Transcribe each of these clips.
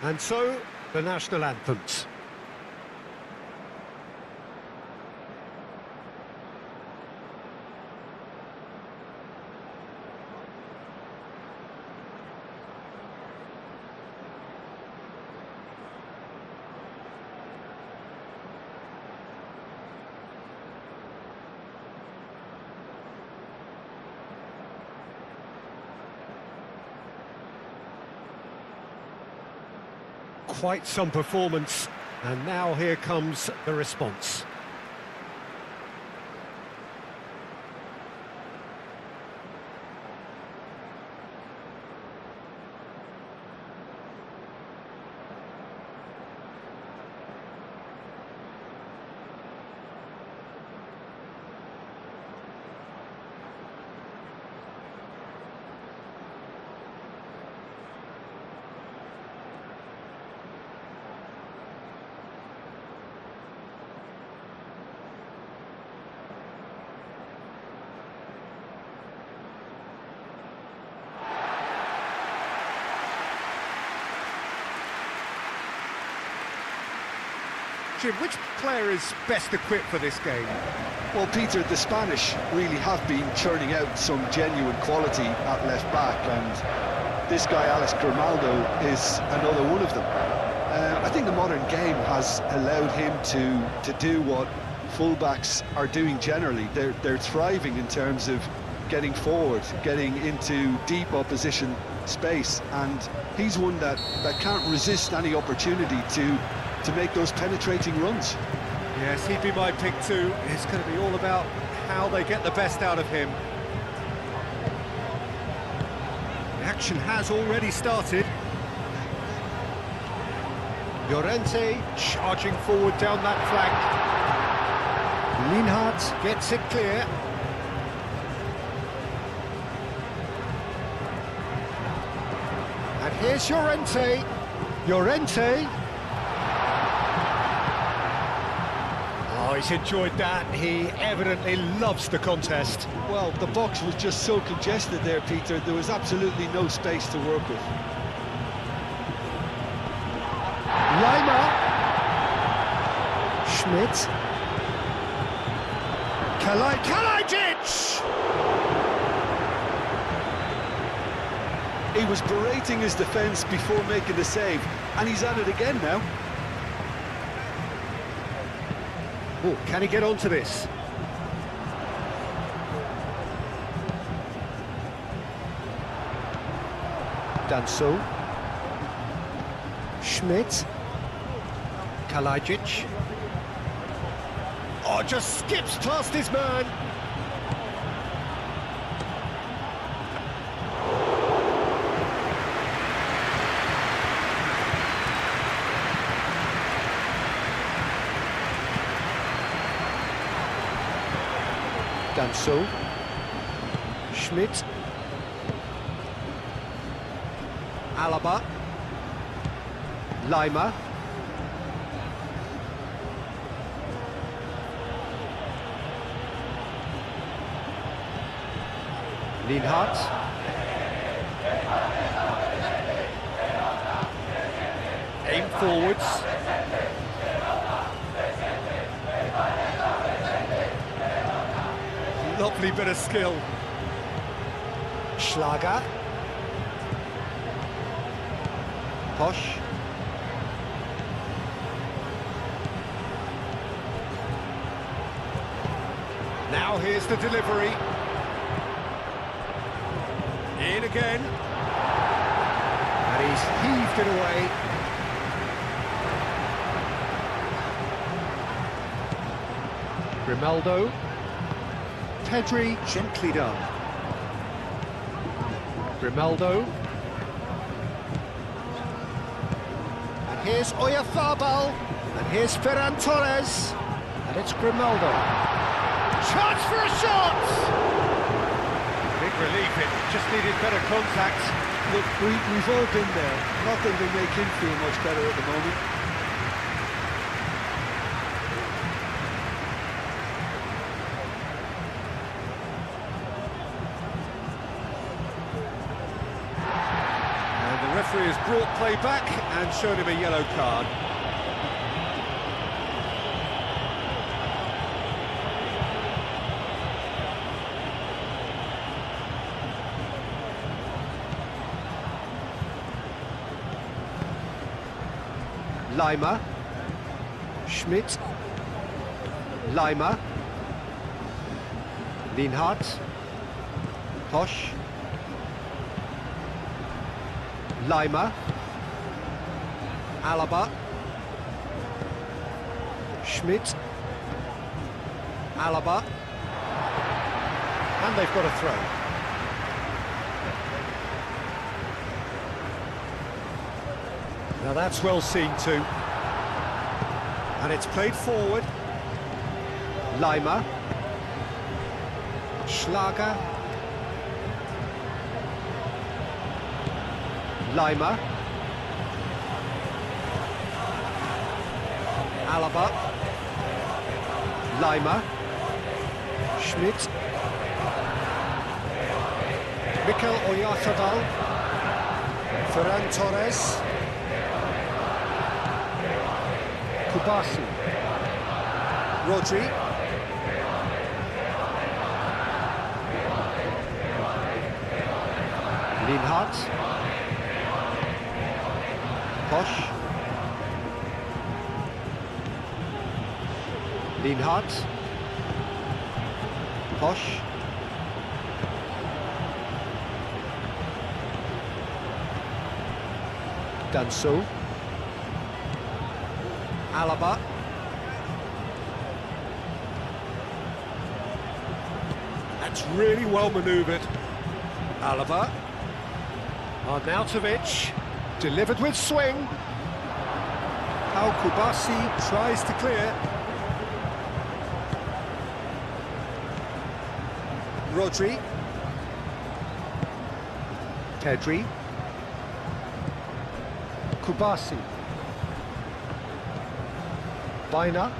And so, the national anthems. Quite some performance, and now here comes the response. Jim, which player is best equipped for this game? Well, Peter, the Spanish really have been churning out some genuine quality at left-back, and this guy, Alex Grimaldo, is another one of them. I think the modern game has allowed him to do what fullbacks are doing generally. They're thriving in terms of getting forward, getting into deep opposition space, and he's one that can't resist any opportunity to make those penetrating runs. Yes, he'd be my pick too. It's going to be all about how they get the best out of him. The action has already started. Llorente charging forward down that flank. Lienhart gets it clear. And here's Llorente. Llorente. Oh, he's enjoyed that. He evidently loves the contest. Well, the box was just so congested there, Peter. There was absolutely no space to work with. Lima. Schmidt. Kalajic! He was berating his defence before making the save, and he's at it again now. Oh, can he get onto this? Danso. Schmidt. Kalajic. Oh, just skips past his man. Danso. Schmidt. Alaba. Lima. Lienhart. Aim forwards. Lovely bit of skill. Schlager. Posch. Now here's the delivery. In again. And he's heaved it away. Grimaldo. Pedri, gently done. Grimaldo. And here's Oyarzabal. And here's Ferran Torres. And it's Grimaldo. Chance for a shot! Big relief, it just needed better contact. Look, we've all been there. Nothing will make him feel much better at the moment. referee has brought play back and shown him a yellow card. Lima, Schmidt, Lima, Lienhardt, Posch, Lima, Alaba, Schmidt, Alaba, and they've got a throw. Now that's well seen too. And it's played forward. Lima. Schlager. Lima. Alaba. Lima. Schmidt. Mikel Oyarzabal. Ferran Torres. Kubasi, Rodri, Lienhardt, Posch, Lienhardt, Posch, Danso, Alaba, that's really well manoeuvred. Alaba, Arnautovic, delivered with swing. How Kubasi tries to clear. Rodri, Pedri, Kubasi. Bina,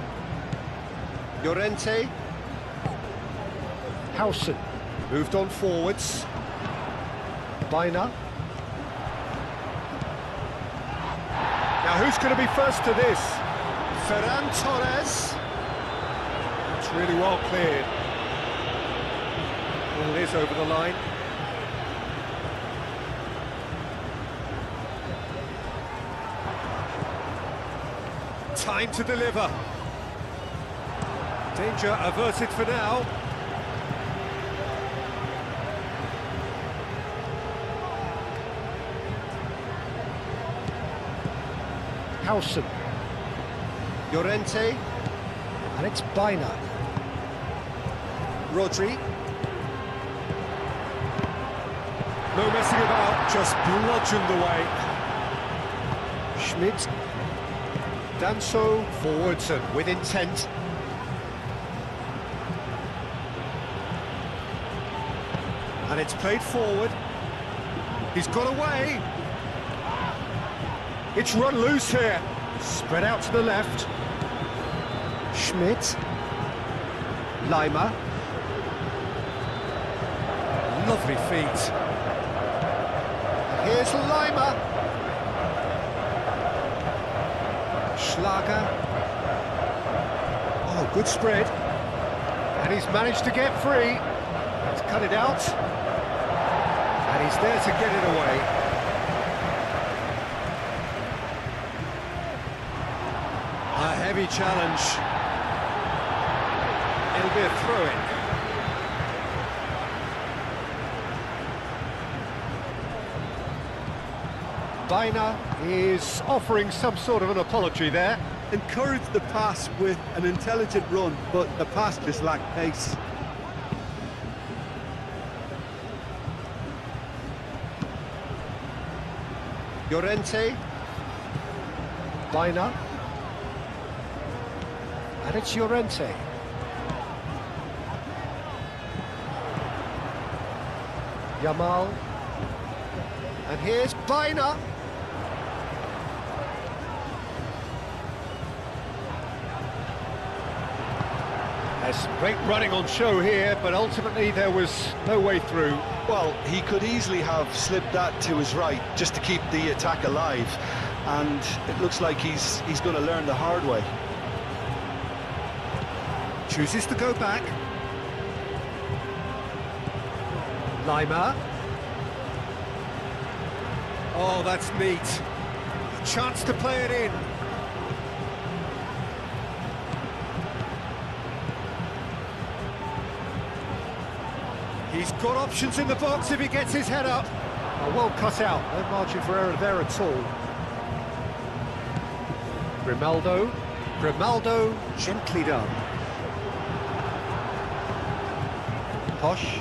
Llorente, Howson, moved on forwards. Bina. Now who's going to be first to this? Ferran Torres. It's really well cleared. Well, it is over the line. Time to deliver. Danger averted for now. Howson. Llorente. And it's Bina. Rodri. No messing about, just bludgeoned away. Schmidt. Danso forwards and with intent. And it's played forward. He's got away. It's run loose here. Spread out to the left. Schmidt. Lima. Lovely feet. And here's Lima. Schlager. Oh, good spread. And he's managed to get free. He's cut it out. And he's there to get it away. A heavy challenge. It'll be a throw-in. Bina is offering some sort of an apology there. Encouraged the pass with an intelligent run, but the pass just lacked pace. Llorente. Bina. And it's Llorente. Yamal. And here's Bina. There's great running on show here, but ultimately there was no way through. Well, he could easily have slipped that to his right just to keep the attack alive, and it looks like he's going to learn the hard way. Chooses to go back. Lima. Oh, that's neat. A chance to play it in. He's got options in the box if he gets his head up. Oh, well cut out, no margin for error there at all. Grimaldo, gently done. Posh.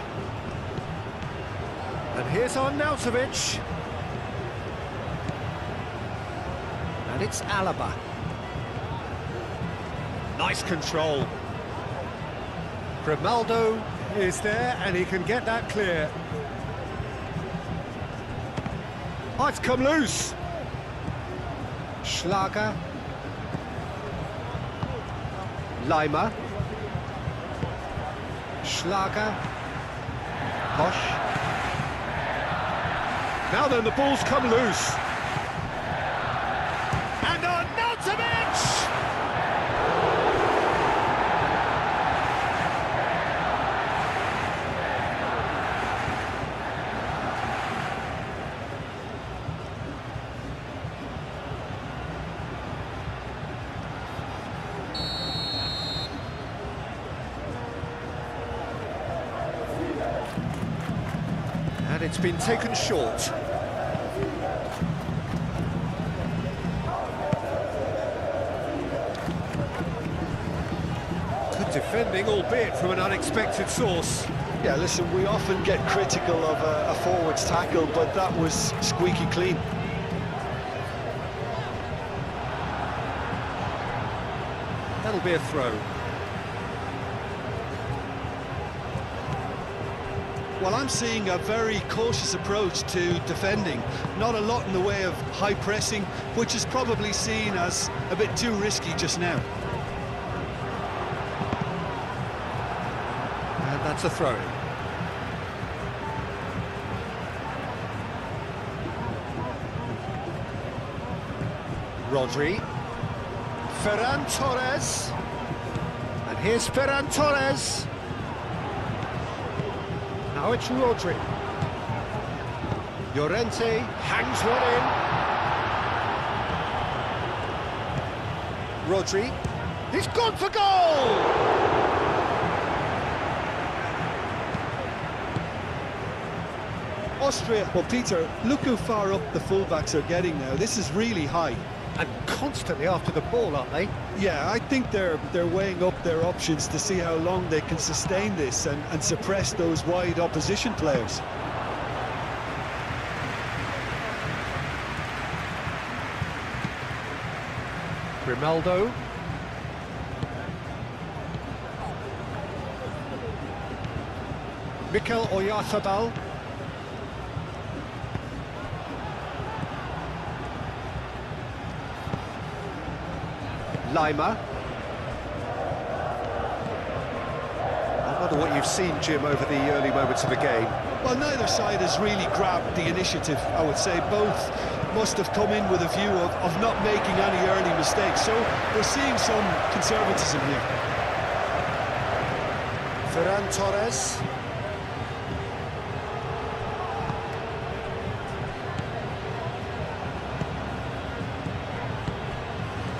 And here's Arnautovic. And it's Alaba. Nice control. Grimaldo is there, and he can get that clear. Oh, it's come loose. Schlager. Lima. Schlager. Posh. Now then, the ball's come loose. And Arnautovic! And it's been taken short. Good defending, albeit from an unexpected source. Yeah, listen, we often get critical of a forward's tackle, but that was squeaky clean. That'll be a throw. Well, I'm seeing a very cautious approach to defending. Not a lot in the way of high pressing, which is probably seen as a bit too risky just now. And that's a throw. Rodri. Ferran Torres. And here's Ferran Torres. Now it's Rodri. Llorente hangs one in. Rodri. He's gone for goal! Austria, well, Peter, look how far up the fullbacks are getting now. This is really high. And constantly after the ball, aren't they? Yeah, I think they're weighing up their options to see how long they can sustain this and suppress those wide opposition players. Grimaldo. Mikel Oyarzabal. Lima. I wonder what you've seen, Jim, over the early moments of the game. Well, neither side has really grabbed the initiative, I would say. Both must have come in with a view of not making any early mistakes. So we're seeing some conservatism here. Ferran Torres.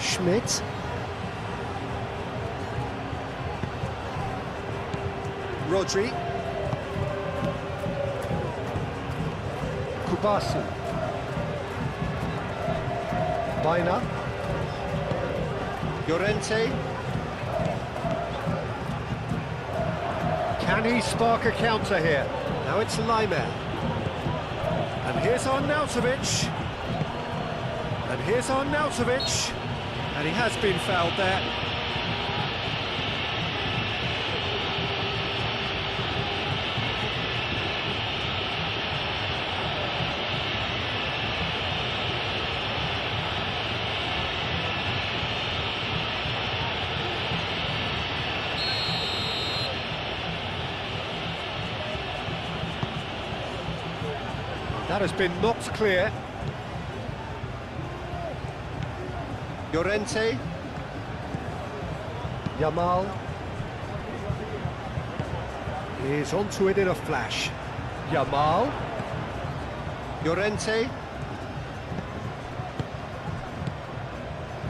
Schmidt. Rodri. Kubasi. Baina. Llorente. Can he spark a counter here? Now it's Lima. And here's Arnautovic. And here's Arnautovic. And he has been fouled there. That has been knocked clear. Llorente. Yamal. Is onto it in a flash. Yamal. Llorente.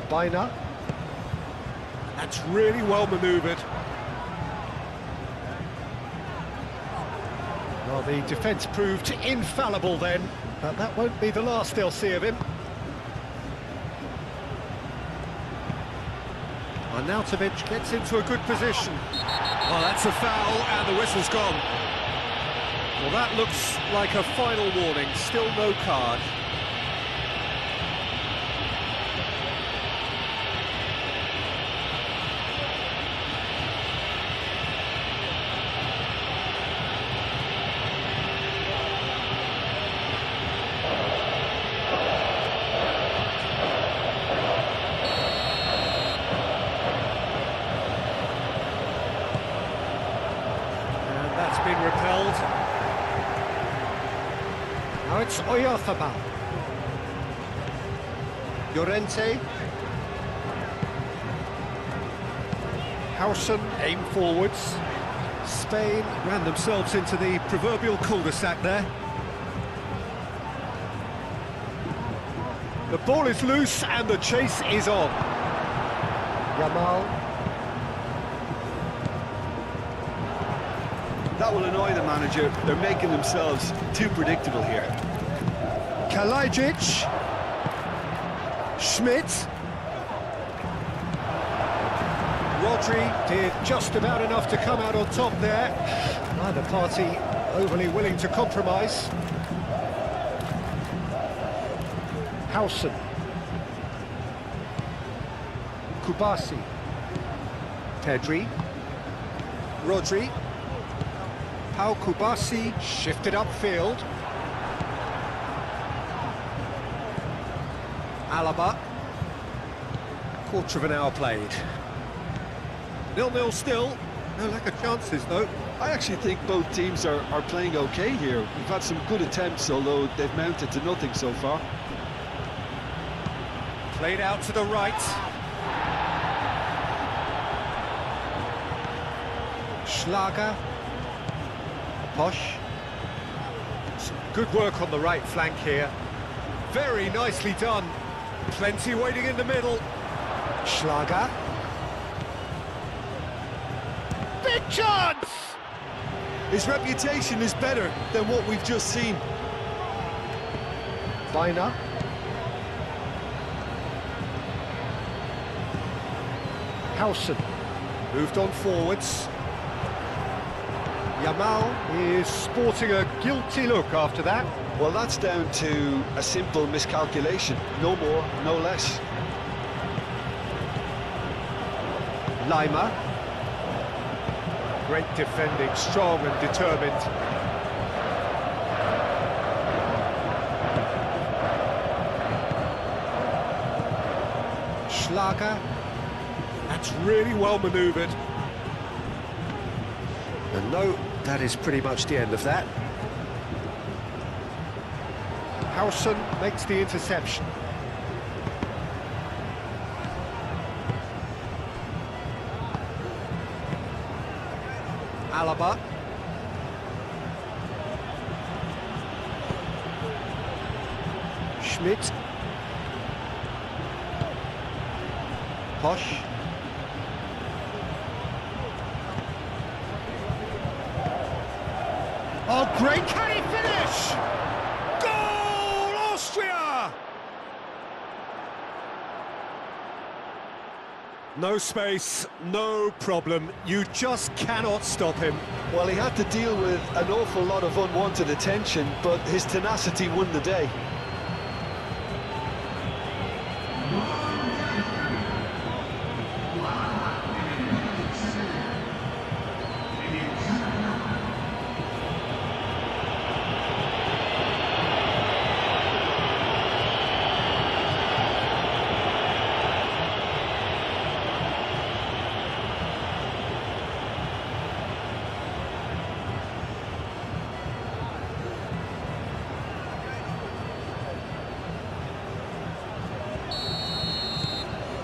Baina. That's really well manoeuvred. Well, the defence proved infallible then, but that won't be the last they'll see of him. Arnautovic gets into a good position. Oh, that's a foul, and the whistle's gone. Well, that looks like a final warning, still no card. Been repelled. Now it's Oyarzabal. Llorente. Howson aim forwards. Spain ran themselves into the proverbial cul-de-sac there. The ball is loose and the chase is on. Yamal. That will annoy the manager. They're making themselves too predictable here. Kalajdzic. Schmidt. Rodri did just about enough to come out on top there. Neither party overly willing to compromise. Howson. Kubasi. Pedri. Rodri. Pau Kubasi shifted upfield. Alaba. Quarter of an hour played. 0-0 still. No lack of chances, though. I actually think both teams are playing okay here. We've had some good attempts, although they've mounted to nothing so far. Played out to the right. Schlager. Posh. Some good work on the right flank here. Very nicely done. Plenty waiting in the middle. Schlager. Big chance! His reputation is better than what we've just seen. Baina. Howson. Moved on forwards. Yamal is sporting a guilty look after that. Well, that's down to a simple miscalculation. No more, no less. Lima. Great defending, strong and determined. Schlager. That's really well manoeuvred. And no, that is pretty much the end of that. Howson makes the interception. Alaba. Schmidt. Posh. Oh, great, can he finish? Goal, Austria! No space, no problem. You just cannot stop him. Well, he had to deal with an awful lot of unwanted attention, but his tenacity won the day.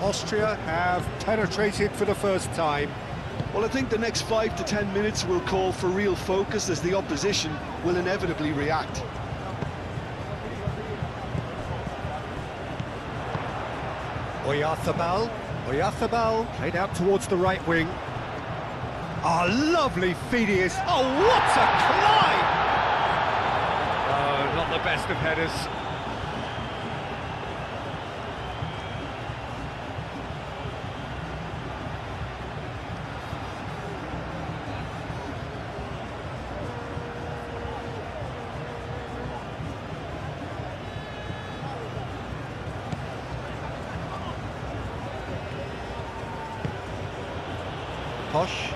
Austria have penetrated for the first time. Well, I think the next 5 to 10 minutes will call for real focus as the opposition will inevitably react. Oyarzabal played out towards the right wing. Ah, lovely Phidias. Oh, what a climb! Oh, not the best of headers. Posh.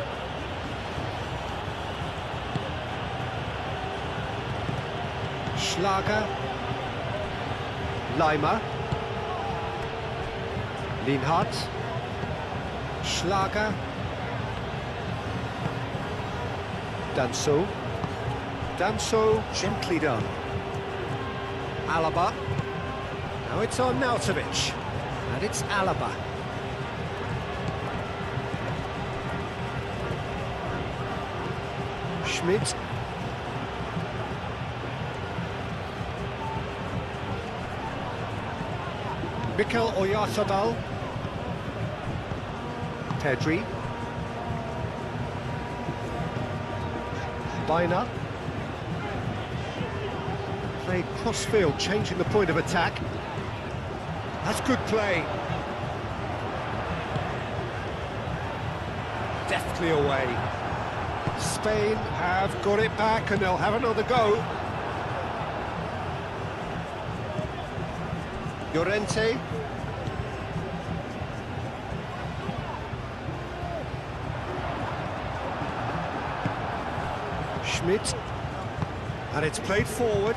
Schlager. Leimer. Lienhardt. Schlager. Danso, gently done. Alaba. Now it's on Nautovic. And it's Alaba. Schmidt. Mikel Oyarzabal. Pedri. Baina. Played cross-field, changing the point of attack. That's good play. Deftly away. Spain have got it back and they'll have another go. Llorente. Schmidt. And it's played forward.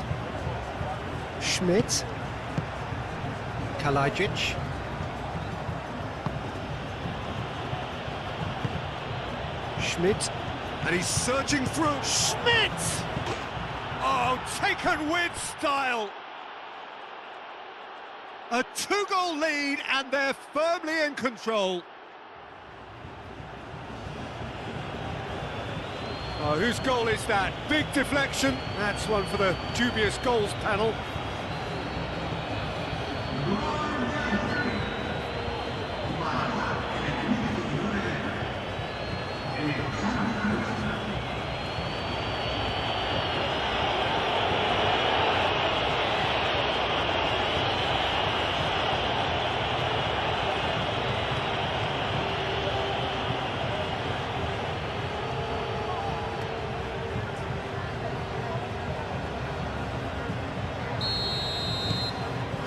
Schmidt. Kalajic. Schmidt. And he's surging through. Schmidt! Oh, taken with style. A 2-goal lead and they're firmly in control. Oh, whose goal is that? Big deflection. That's one for the dubious goals panel.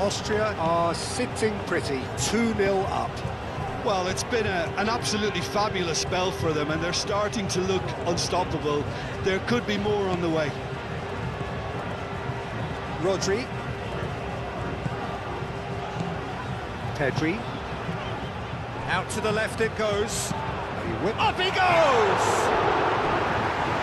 Austria are sitting pretty, 2-0 up. Well, it's been an absolutely fabulous spell for them and they're starting to look unstoppable. There could be more on the way. Rodri. Pedri. Out to the left it goes. Up he goes!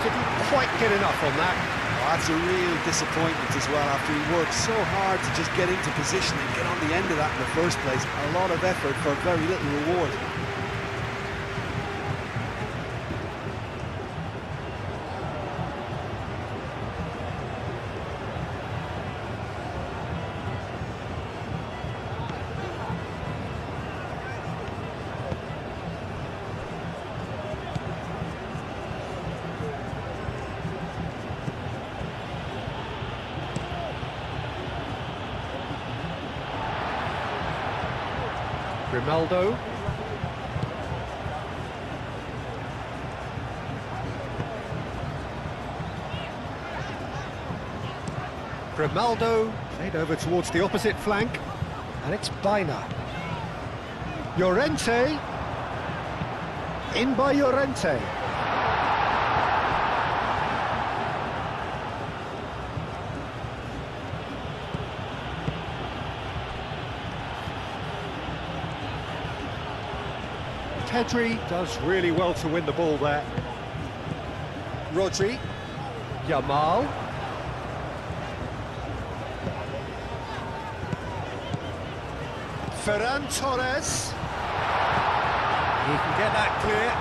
Didn't quite get enough on that. That's a real disappointment as well after he worked so hard to just get into position and get on the end of that in the first place. A lot of effort for very little reward. Grimaldo. Grimaldo played over towards the opposite flank, and it's Baina. Llorente. In by Llorente. Pedri does really well to win the ball there. Rodri. Yamal. Ferran Torres. He can get that clear.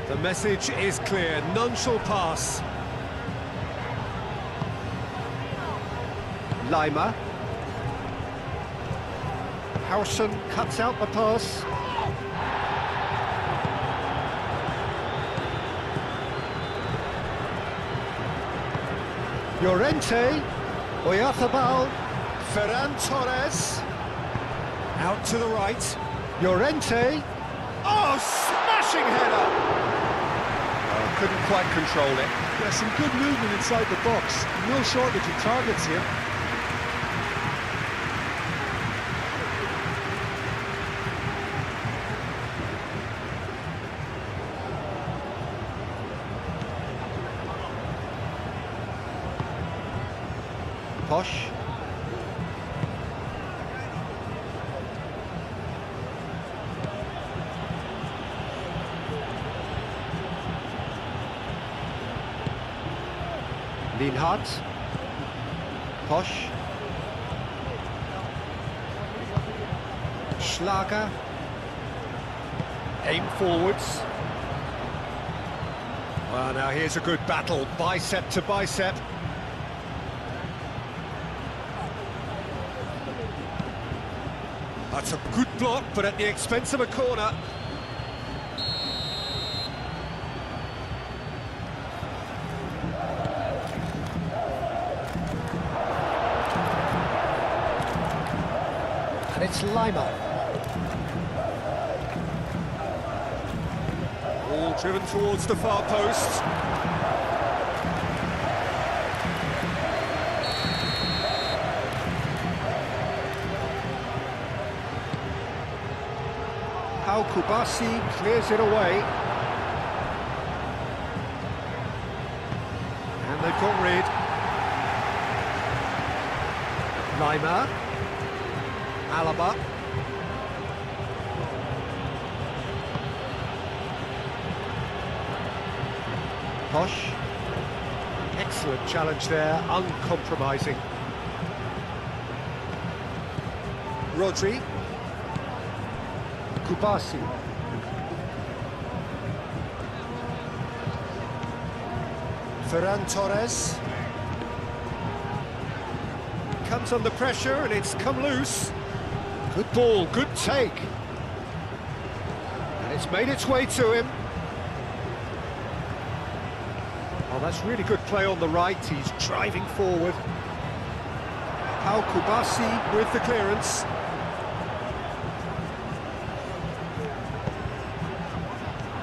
The message is clear, none shall pass. Lima. Howson cuts out the pass. Llorente. Oyarzabal. Ferran Torres. Out to the right. Llorente. Oh, smashing header! Oh, couldn't quite control it. Yeah, some good movement inside the box. No shortage of targets here. Posh. Lienhardt. Posh. Schlager. Aim forwards. Well, now here's a good battle, bicep to bicep. That's a good block, but at the expense of a corner. And it's Lima. All driven towards the far post. Kubasi clears it away. And they've got rid. Lima. Alaba. Posh. Excellent challenge there, uncompromising. Rodri. Kubasi. Ferran Torres. Comes under pressure and it's come loose. Good ball, good take. And it's made its way to him. Oh, that's really good play on the right. He's driving forward. Pau Kubasi with the clearance.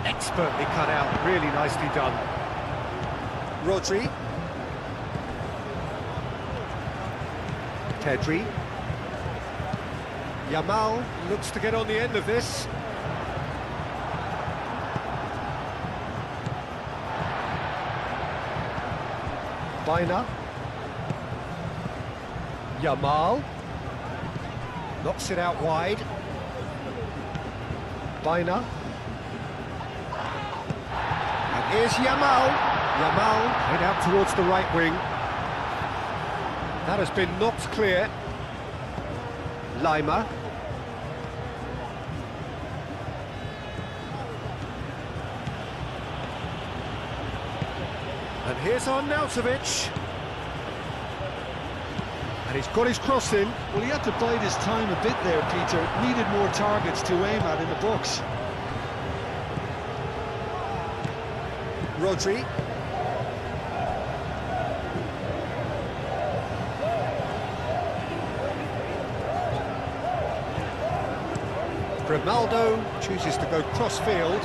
Expertly cut out, really nicely done. Rodri. Pedri. Yamal looks to get on the end of this. Baina. Yamal. Knocks it out wide. Baina. And here's Yamal. Yamal head out towards the right wing. That has been knocked clear. Lima. And here's Arnautovic. And he's got his cross in. Well, he had to bide his time a bit there, Peter. Needed more targets to aim at in the box. Rodri. Grimaldo chooses to go cross-field.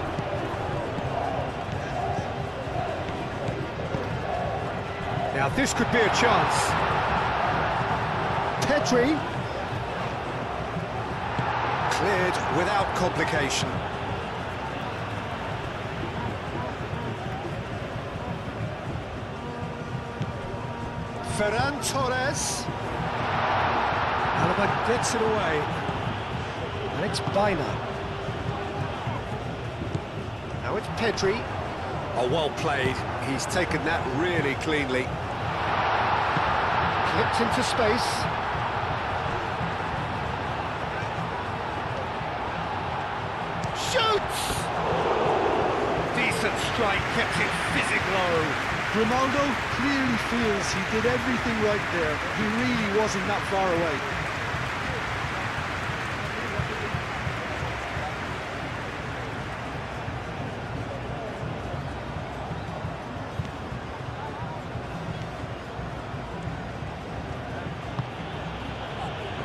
Now this could be a chance. Pedri. Cleared without complication. Ferran Torres. Alaba gets it away. And it's Baina. Now it's Pedri. Oh, well played. He's taken that really cleanly. Clipped into space. strike kept it fizzing low. Grimaldo clearly feels he did everything right there. He really wasn't that far away.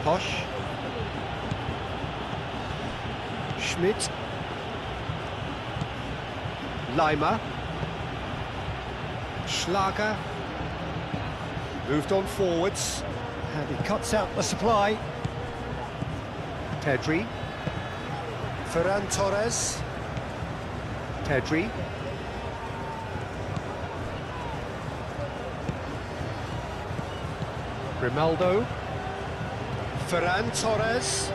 Posh. Schmidt. Leimer. Schlager. Moved on forwards. And he cuts out the supply. Pedri. Ferran Torres. Pedri. Grimaldo. Ferran Torres.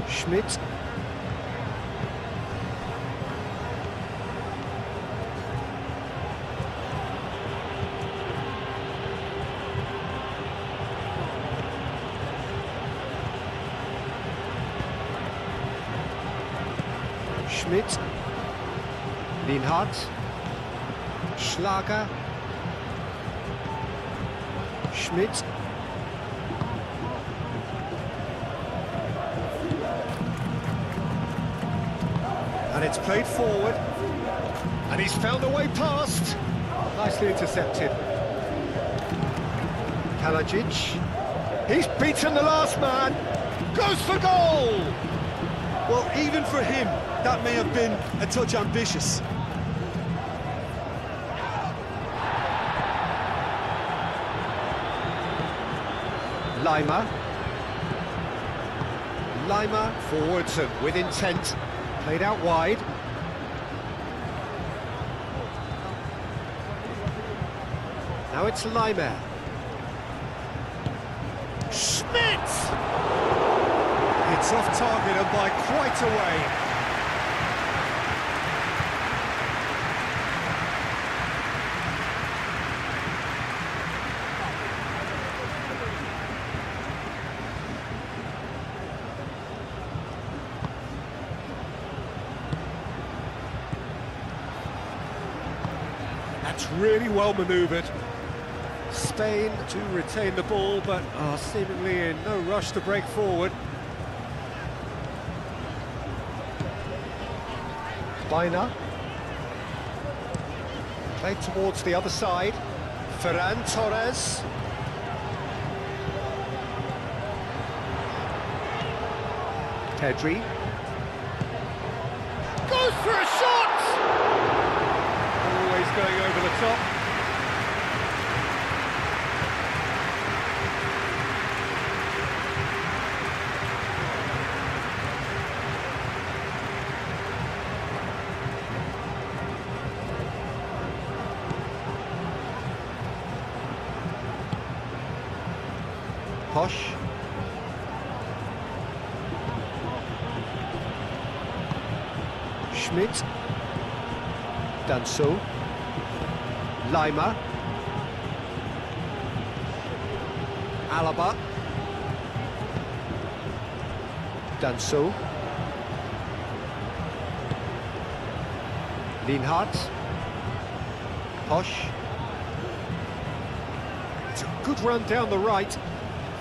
Schmidt. Schmidt. Lienhardt. Schlager. Schmidt. And it's played forward. And he's found a way past. Nicely intercepted. Kalajic. He's beaten the last man. Goes for goal! Well, even for him, that may have been a touch ambitious. Leimer. Leimer forwards and with intent. Played out wide. Now it's Leimer. Schmidt! It's off target and by quite a way. That's really well manoeuvred. Spain to retain the ball, but are seemingly in no rush to break forward. Baina. Played towards the other side. Ferran Torres. Pedri. Goes for a shot! Always going over the top. Posh. Schmidt. Danso. Leimer. Alaba. Danso. Lienhardt. Posh. It's a good run down the right.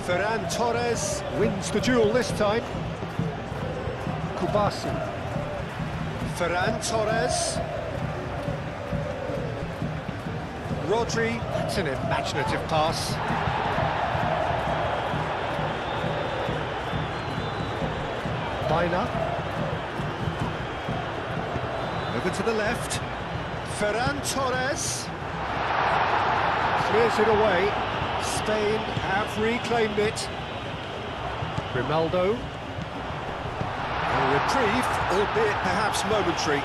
Ferran Torres wins the duel this time. Kubasi. Ferran Torres. Rodri. That's an imaginative pass. Baina. Over to the left. Ferran Torres. Clears it away. Spain have reclaimed it. Grimaldo. A reprieve, albeit perhaps momentary.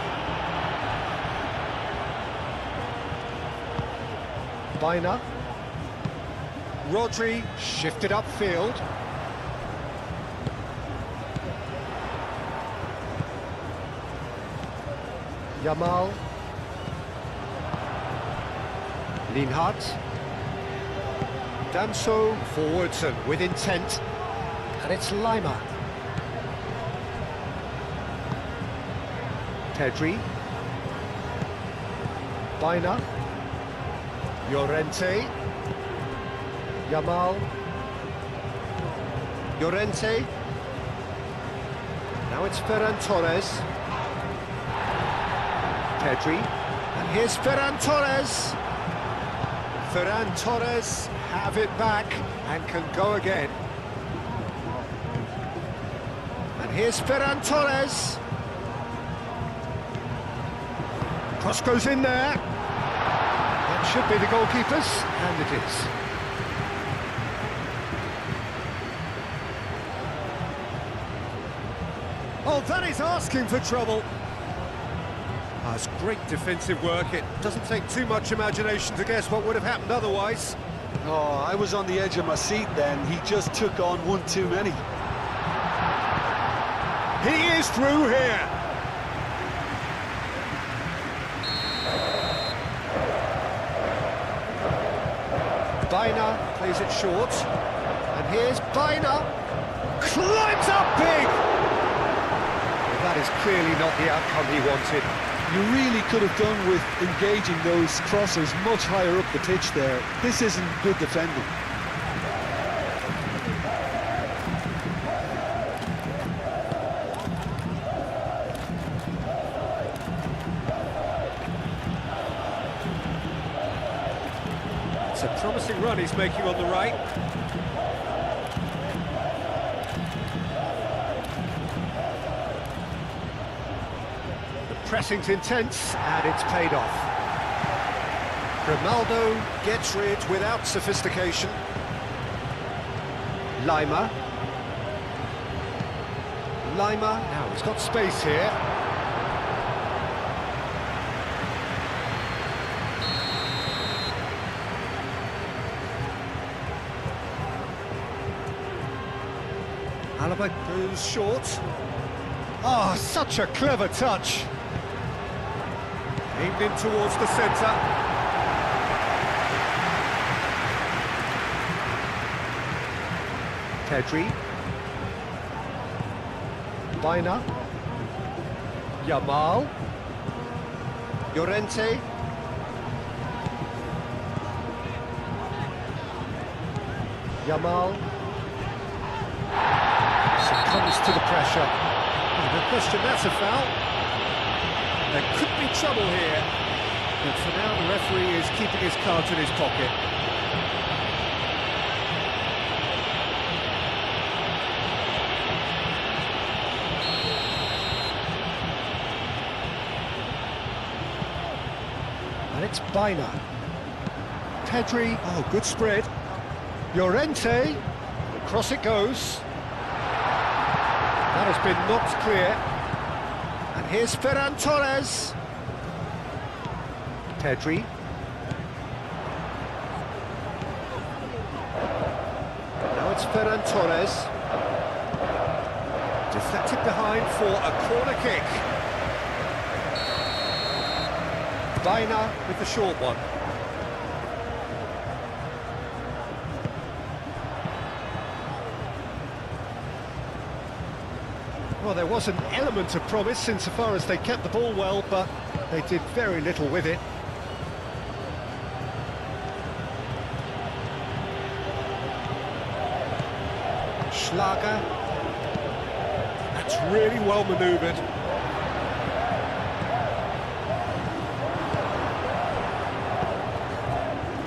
Baina. Rodri shifted upfield. Yamal. Lienhardt. Danso forwards and with intent. And it's Leimer. Pedri. Baina. Llorente. Yamal. Llorente. Now it's Ferran Torres. Pedri. And here's Ferran Torres. Ferran Torres have it back and can go again. And here's Ferran Torres. Cross goes in there. That should be the goalkeeper's, and it is. Oh, that is asking for trouble. That's great defensive work. It doesn't take too much imagination to guess what would have happened otherwise. Oh, I was on the edge of my seat then. He just took on one too many. He is through here. Baina plays it short. And here's Baina. Climbs up big. That is clearly not the outcome he wanted. You really could have done with engaging those crossers much higher up the pitch there. This isn't good defending. It's a promising run he's making on the right. Pressing's intense, and it's paid off. Grimaldo gets rid without sophistication. Lima. Now he's got space here. Alaba goes short. Oh, such a clever touch. Aimed in towards the centre. Pedri. Baina. Yamal. Llorente. Yamal. Succumbs to the pressure. No question, that's a foul. There could be trouble here, but for now the referee is keeping his cards in his pocket. And it's Baina. Pedri, oh, good spread. Llorente, across it goes. That has been knocked clear. And here's Ferran Torres. Pedri. Now it's Ferran Torres. Deflected behind for a corner kick. Baina with the short one. Well, there was an element of promise insofar as they kept the ball well, but they did very little with it. Schlager. That's really well manoeuvred.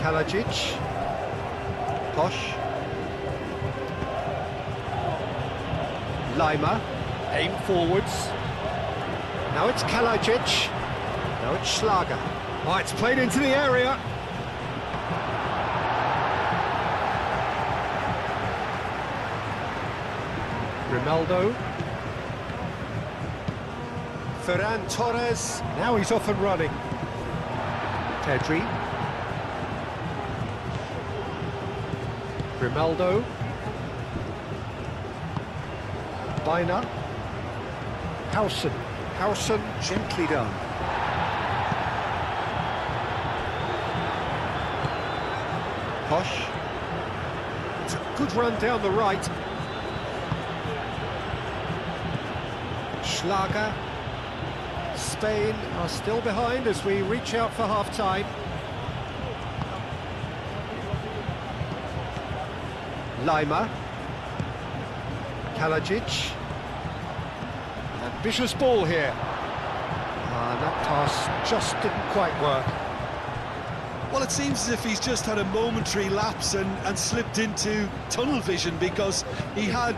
Kalajic. Posh. Lima. Aim forwards. Now it's Kalajic. Now it's Schlager. Oh, it's played into the area. Grimaldo. Ferran Torres. Now he's off and running. Pedri. Grimaldo. Baina. Howson, gently done. Posh. It's a good run down the right. Schlager. Spain are still behind as we reach out for half-time. Lima. Kalajic. Ambitious ball here. That pass just didn't quite work. Well, it seems as if he's just had a momentary lapse and slipped into tunnel vision, because he had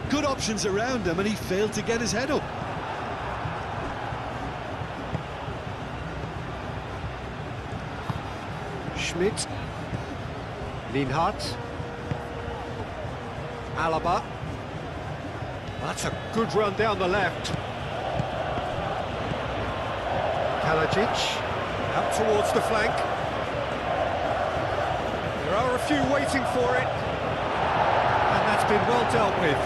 good options around him and he failed to get his head up. Schmidt. Lienhardt. Alaba. That's a good run down the left. Kalajic. Out towards the flank. There are a few waiting for it. And that's been well dealt with.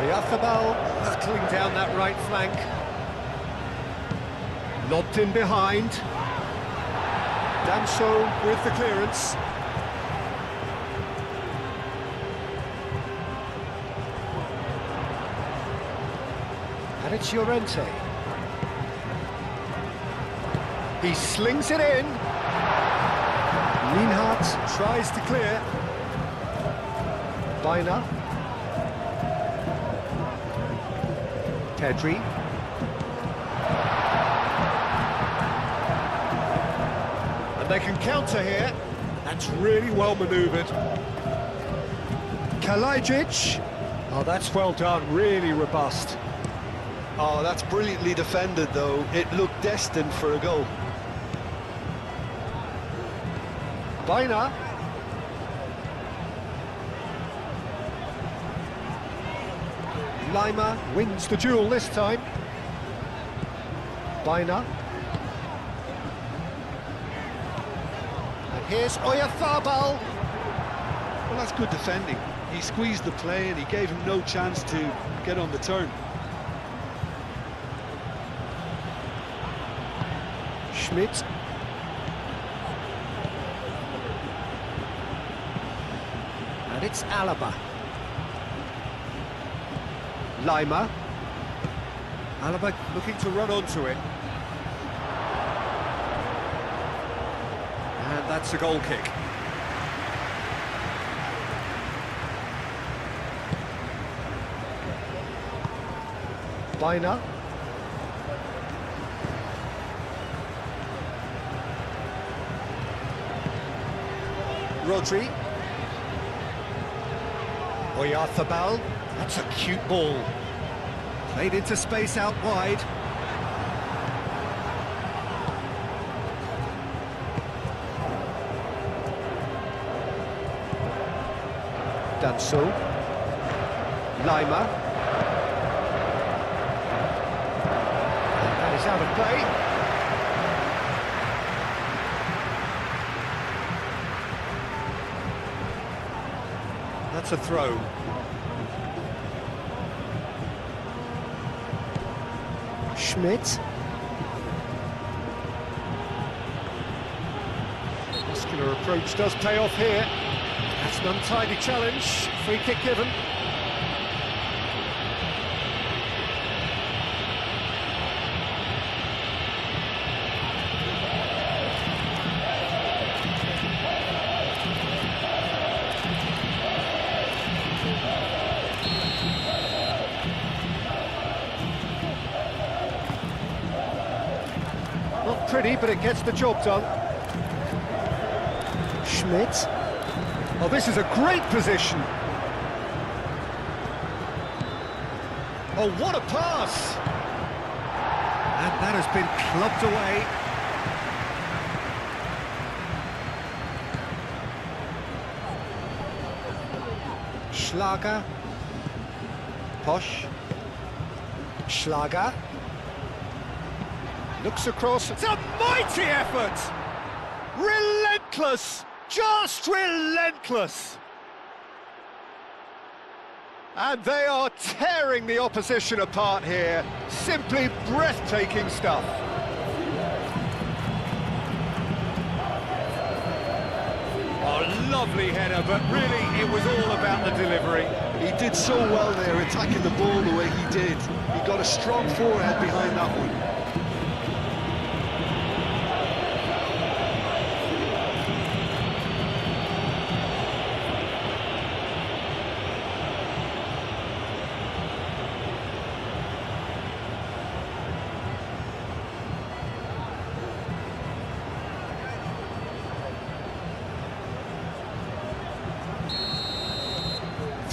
Oyarzabal hurtling down that right flank. Lobbed in behind. Danso with the clearance. And it's Llorente. He slings it in. Lienhardt tries to clear. Biner. Pedri. And they can counter here. That's really well manoeuvred. Kalajic. Oh, that's well done, really robust. Oh, that's brilliantly defended, though. It looked destined for a goal. Biner. Lima wins the duel this time. Biner. And here's Oyarzabal. Well, that's good defending. He squeezed the play and he gave him no chance to get on the turn. Schmidt. And it's Alaba. Lima. Alaba looking to run onto it. And that's a goal kick. Biner. Rodri. Oyarzabal. That's a cute ball. Played into space out wide. Danso. Lima. And that is out of play. That's a throw. Schmidt. Muscular approach does pay off here. That's an untidy challenge. Free kick given. Not pretty, but it gets the job done. Schmidt. Oh, this is a great position. Oh, what a pass! And that has been clubbed away. Schlager. Posch. Schlager. Looks across. It's a mighty effort! Relentless! Just relentless! And they are tearing the opposition apart here. Simply breathtaking stuff. Oh, lovely header, but really it was all about the delivery. He did so well there, attacking the ball the way he did. He got a strong forehead behind that one.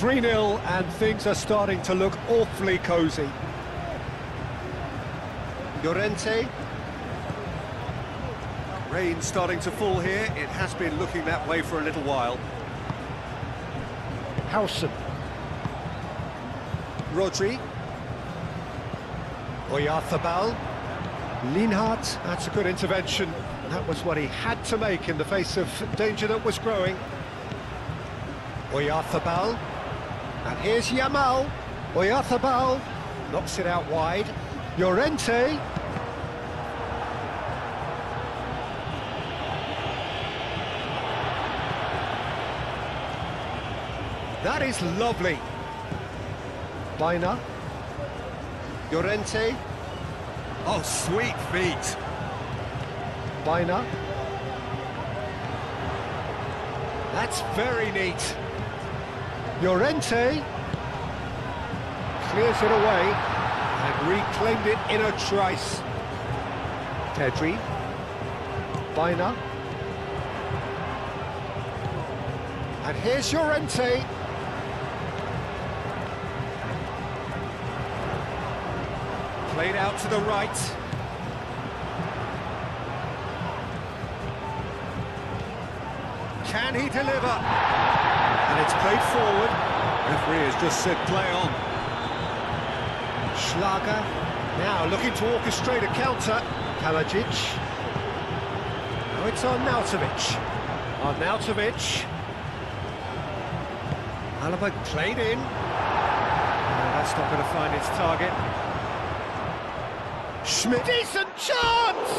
3-0 and things are starting to look awfully cosy. Llorente. Rain starting to fall here. It has been looking that way for a little while. Howson. Rodri. Oyarzabal. Lienhardt. That's a good intervention. That was what he had to make in the face of danger that was growing. Oyarzabal. And here's Yamal. Oyarzabal knocks it out wide. Llorente. That is lovely. Baina. Llorente. Oh, sweet feet. Baina. That's very neat. Llorente clears it away and reclaimed it in a trice. Pedri. Baina. And here's Llorente. Played out to the right. Can he deliver? And it's played forward. Referee has just said play on. Schlager now looking to orchestrate a counter. Kalajic. Now it's Arnautovic. Arnautovic. Alaba played in. No, that's not going to find its target. Schmidt. Decent chance!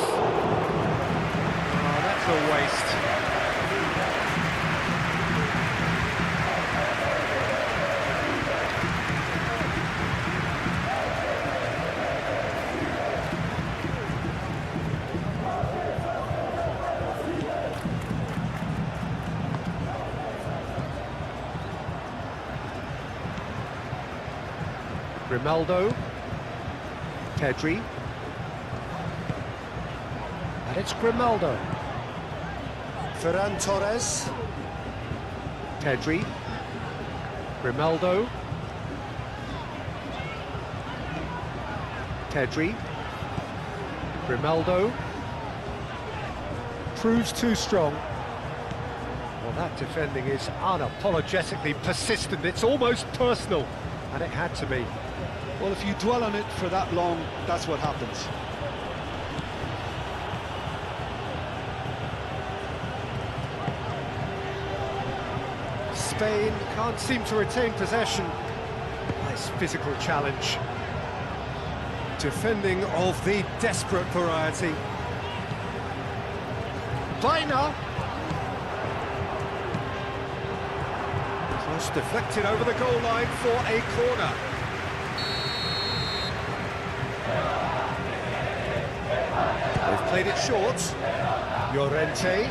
Oh, that's a waste. Grimaldo. Pedri. And it's Grimaldo. Ferran Torres. Pedri. Grimaldo. Pedri. Grimaldo. Proves too strong. Well, that defending is unapologetically persistent. It's almost personal. And it had to be. Well, if you dwell on it for that long, that's what happens. Spain can't seem to retain possession. Nice physical challenge. Defending of the desperate variety. Baina. Cross deflected over the goal line for a corner. They've played it short. Llorente.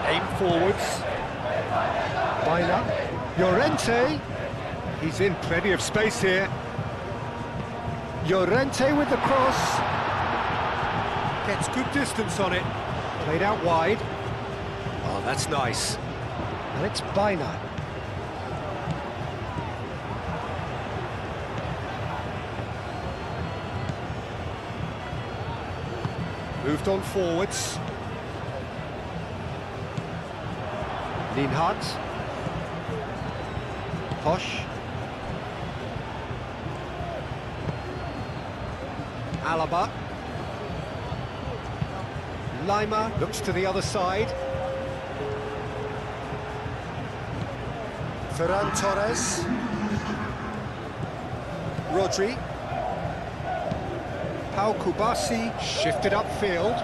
Aim forwards. Baina. Llorente. He's in plenty of space here. Llorente with the cross. Gets good distance on it. Played out wide. Oh, that's nice. And it's Baina. Moved on forwards. Lienhardt. Posch. Alaba. Lima looks to the other side. Ferran Torres. Rodri. Pau Kubasi shifted upfield.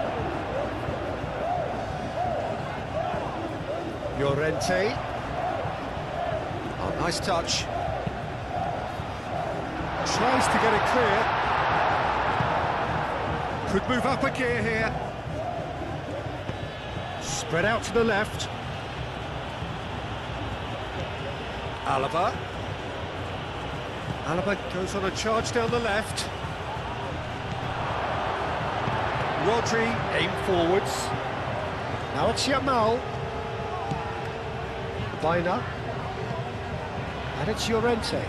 Llorente. Oh, nice touch. Tries to get it clear. Could move up a gear here. Spread out to the left. Alaba. Alaba goes on a charge down the left. Rodri, aim forwards. Now it's Yamal. Baina. And it's Llorente.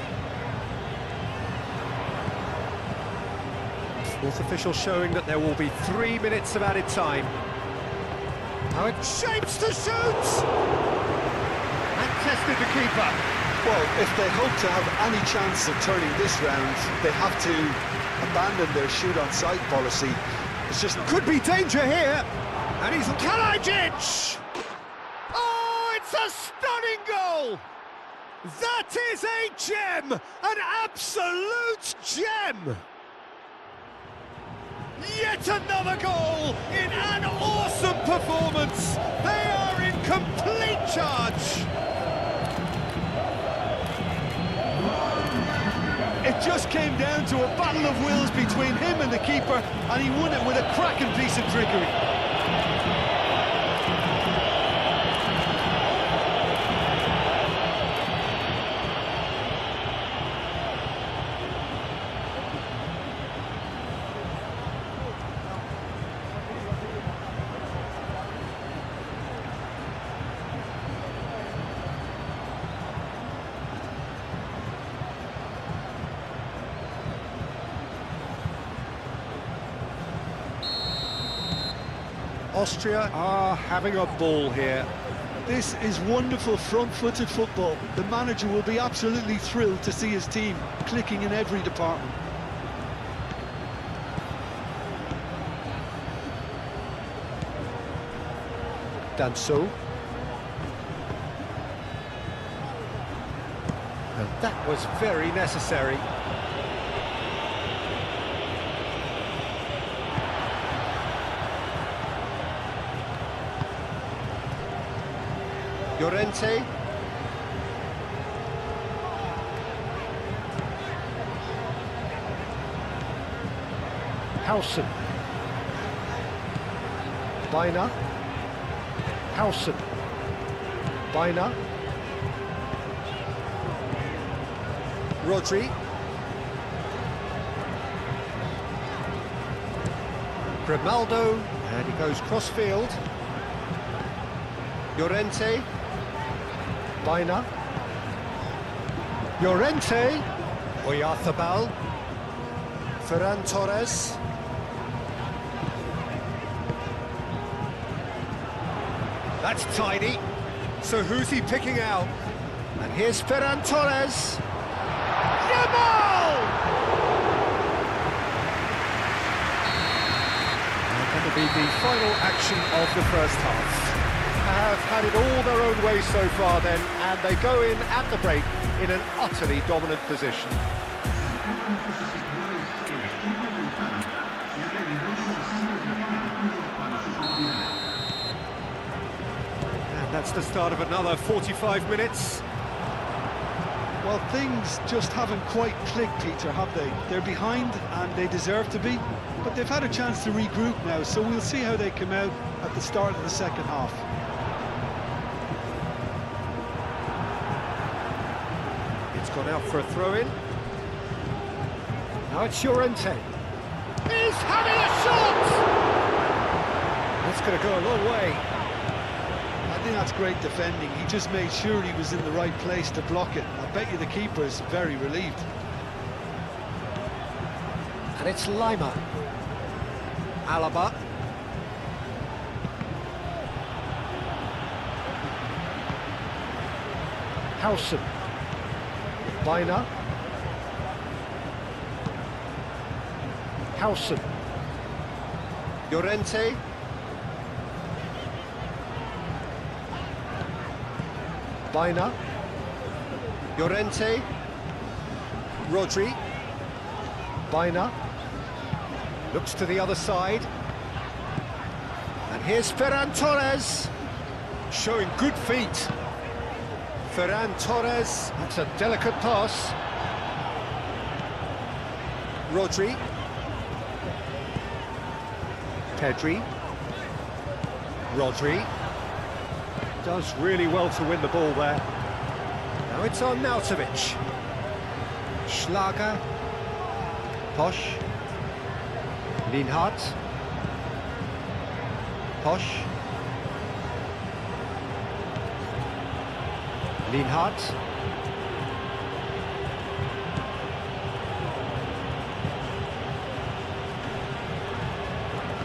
Fourth official showing that there will be 3 minutes of added time. Now it shapes to shoot! And tested the keeper. Well, if they hope to have any chance of turning this round, they have to abandon their shoot-on-sight policy. It's just... Could be danger here! And he's Kalajic! Oh, it's a stunning goal! That is a gem! An absolute gem! Yet another goal in an awesome performance! They are in complete charge! It just came down to a battle of wills between him and the keeper, and he won it with a cracking piece of trickery. Austria are having a ball here. This is wonderful front-footed football. The manager will be absolutely thrilled to see his team clicking in every department. Danso. And that was very necessary. Llorente. Howson. Baina. Howson. Baina. Rodri. Grimaldo, and he goes cross-field. Llorente. Baina. Llorente. Oyarzabal. Ferran Torres. That's tidy. So who's he picking out? And here's Ferran Torres. Yamal! And that'll be the final action of the first half. Have had it all their own way so far then, and they go in at the break in an utterly dominant position. And that's the start of another 45 minutes. Well, things just haven't quite clicked, Peter, have they? They're behind, and they deserve to be, but they've had a chance to regroup now, so we'll see how they come out at the start of the second half. Gone out for a throw-in. Now it's Llorente. He's having a shot! That's going to go a long way. I think that's great defending. He just made sure he was in the right place to block it. I bet you the keeper's very relieved. And it's Lima. Alaba. Howson. Baina. Howson. Llorente. Baina. Llorente. Rodri. Baina. Looks to the other side. And here's Ferran Torres. showing good feet. Ferran Torres, that's a delicate pass. Rodri. Pedri. Rodri. Does really well to win the ball there. Now it's on Nautovic. Schlager. Posch. Lienhart. Posch. Lienhart.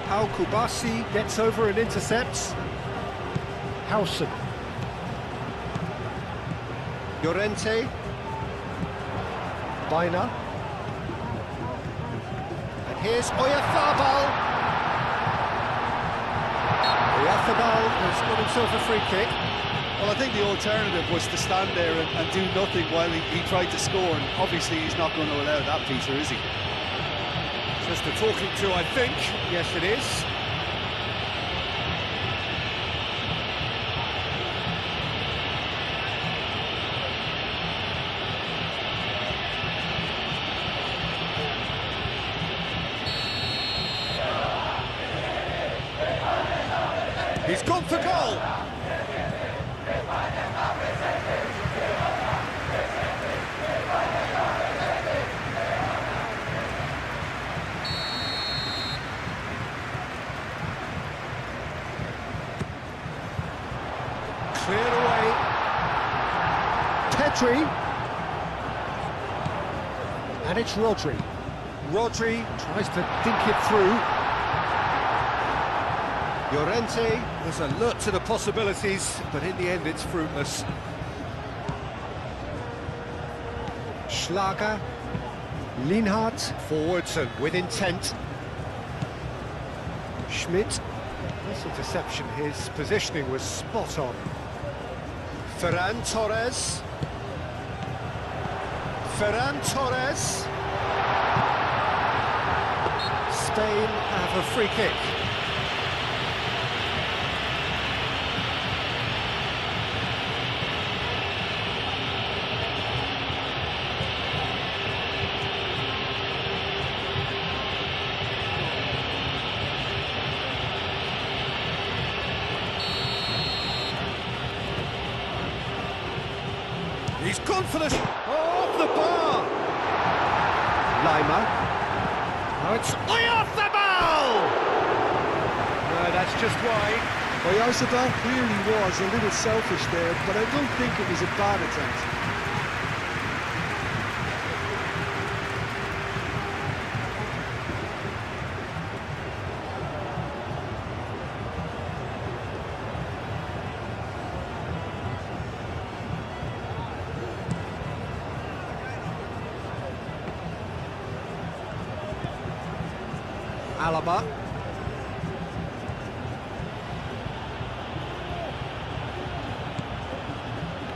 Pau Kubasi gets over and intercepts. Hausen. Llorente. Baina. And here's Oyarzabal. Oyarzabal has got himself a free kick. Well, I think the alternative was to stand there and do nothing while he tried to score, and obviously he's not going to allow that, Peter, is he? Just a talking to, I think. Yes, it is. He's gone for goal. Cleared away. Pedri. And it's Rodri. Rodri tries to think it through. Llorente was alert to the possibilities, but in the end it's fruitless. Schlager. Lienhart. Forwards and with intent. Schmidt. This interception, his positioning was spot on. Ferran Torres. Ferran Torres. Spain have a free kick. He's gone for the off the bar. Lima. Now it's Oyarzabal. No, that's just wide. Oyarzabal clearly was a little selfish there, but I don't think it was a bad attempt. Alaba.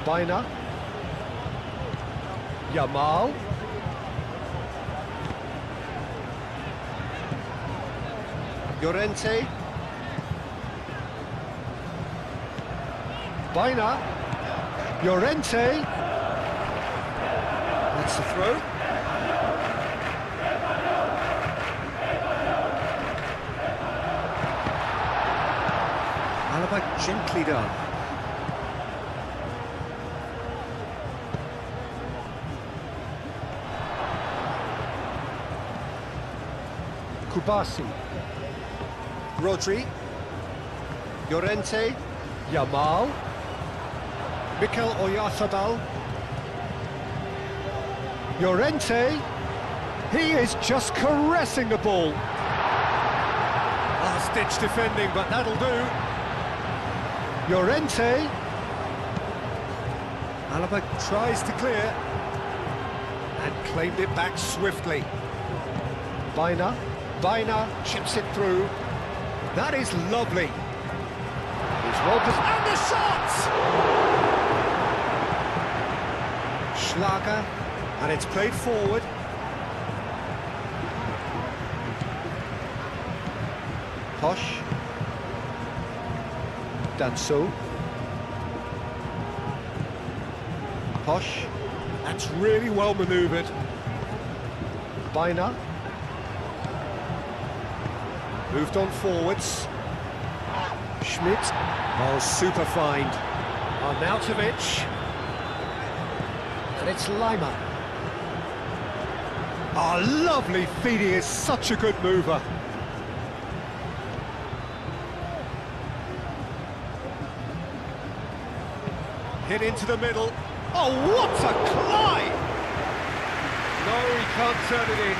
Baina. Yamal. Llorente. Baina. Llorente. That's the throw. Alaba gently done. Kubasi. Rodri. Llorente. Yamal. Mikel Oyarzabal. Llorente. He is just caressing the ball. Last-ditch defending, but that'll do. Llorente. Alaba tries to clear and claimed it back swiftly. Baina. Baina chips it through. That is lovely. He's well and the shot! Schlager, and it's played forward. Posch. Danso. Posh. That's really well manoeuvred. Biner. Moved on forwards. Schmidt. Oh, super find. Arnautovic. And it's Lima. Oh, lovely feed. He is such a good mover. Hit into the middle. Oh, what a climb! No, he can't turn it in.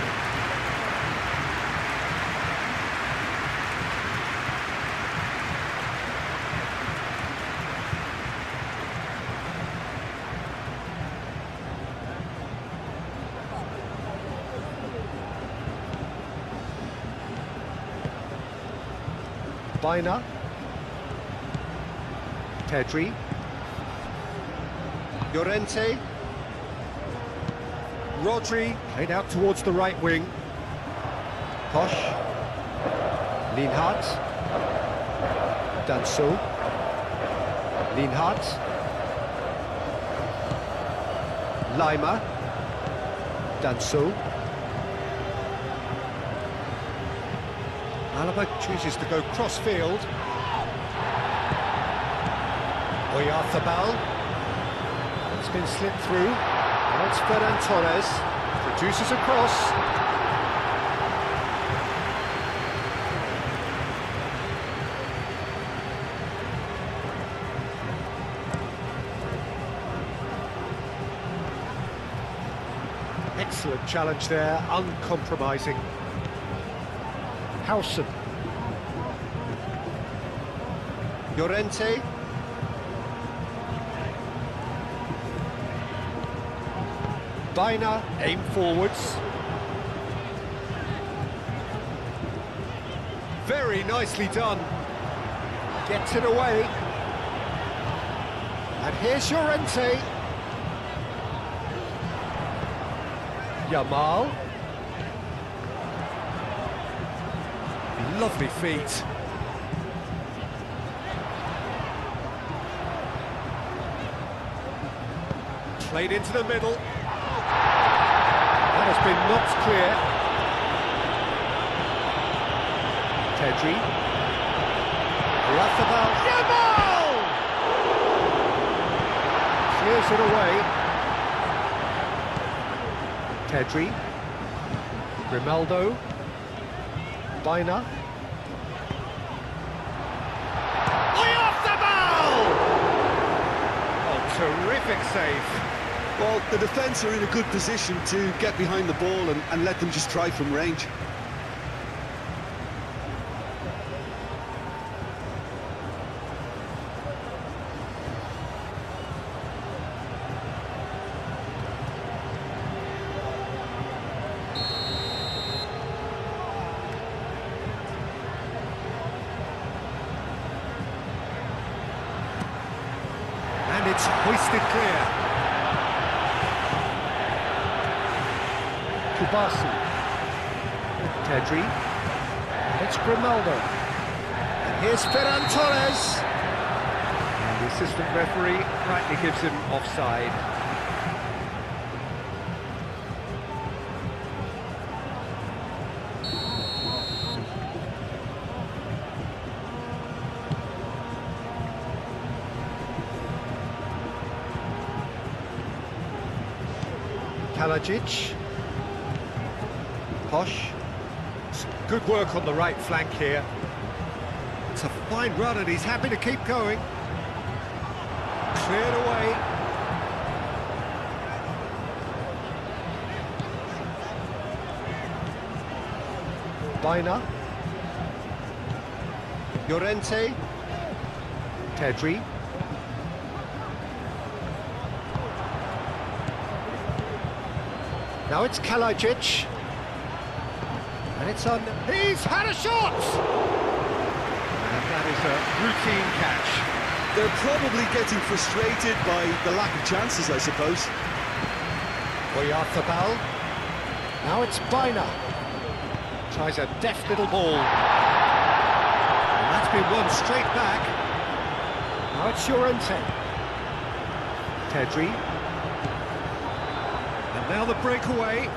Biner. Pedri. Llorente. Rodri, played out towards the right wing. Posh. Lienhart. Danso. Lienhart. Lima. Danso. Alaba chooses to go cross-field. Oyarzabal. It's been slipped through. Now it's Ferran Torres. Produces a cross. Excellent challenge there, uncompromising. Howson. Llorente. Biner, aim forwards. Very nicely done. Gets it away. And here's Llorente. Yamal. Lovely feet. Played into the middle. That has been knocked clear. Pedri. Oyarzabal. Yamal! Clears it away. Pedri. Grimaldo. Biner. Oyarzabal! Oh, terrific save. Well, the defence are in a good position to get behind the ball and let them just try from range. And it's hoisted clear. Kubasi. Pedri. And it's Grimaldo. And here's Ferran Torres. And the assistant referee rightly gives him offside. Kalajic. Posh. Good work on the right flank here. It's a fine run and he's happy to keep going. Cleared away. Biner. Llorente. Pedri. Now it's Kalajic. And it's on. He's had a shot! And that is a routine catch. They're probably getting frustrated by the lack of chances, I suppose. Oyarzabal. Now it's Biner. Tries a deft little ball. And that's been won straight back. Now it's Llorente. Pedri. Now the breakaway.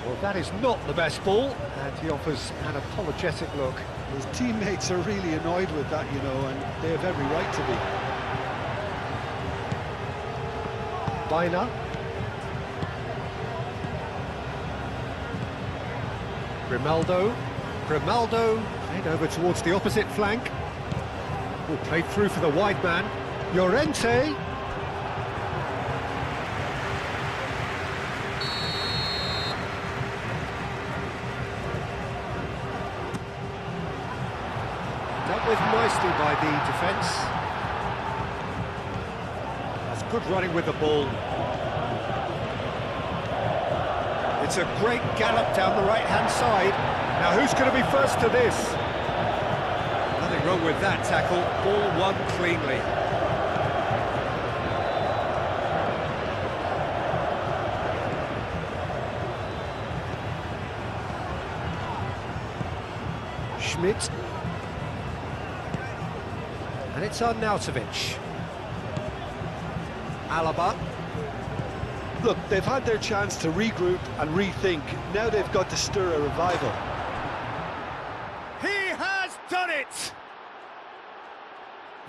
Well, that is not the best ball, and he offers an apologetic look. His teammates are really annoyed with that, you know, and they have every right to be. Biner. Grimaldo, played over towards the opposite flank. Oh, played through for the wide man. Llorente. Dealt with nicely by the defence. That's good running with the ball. It's a great gallop down the right-hand side. Now who's going to be first to this? Nothing wrong with that tackle. Ball won cleanly. Schmidt. And it's Arnautovic. Alaba. Look, they've had their chance to regroup and rethink. Now they've got to stir a revival. He has done it!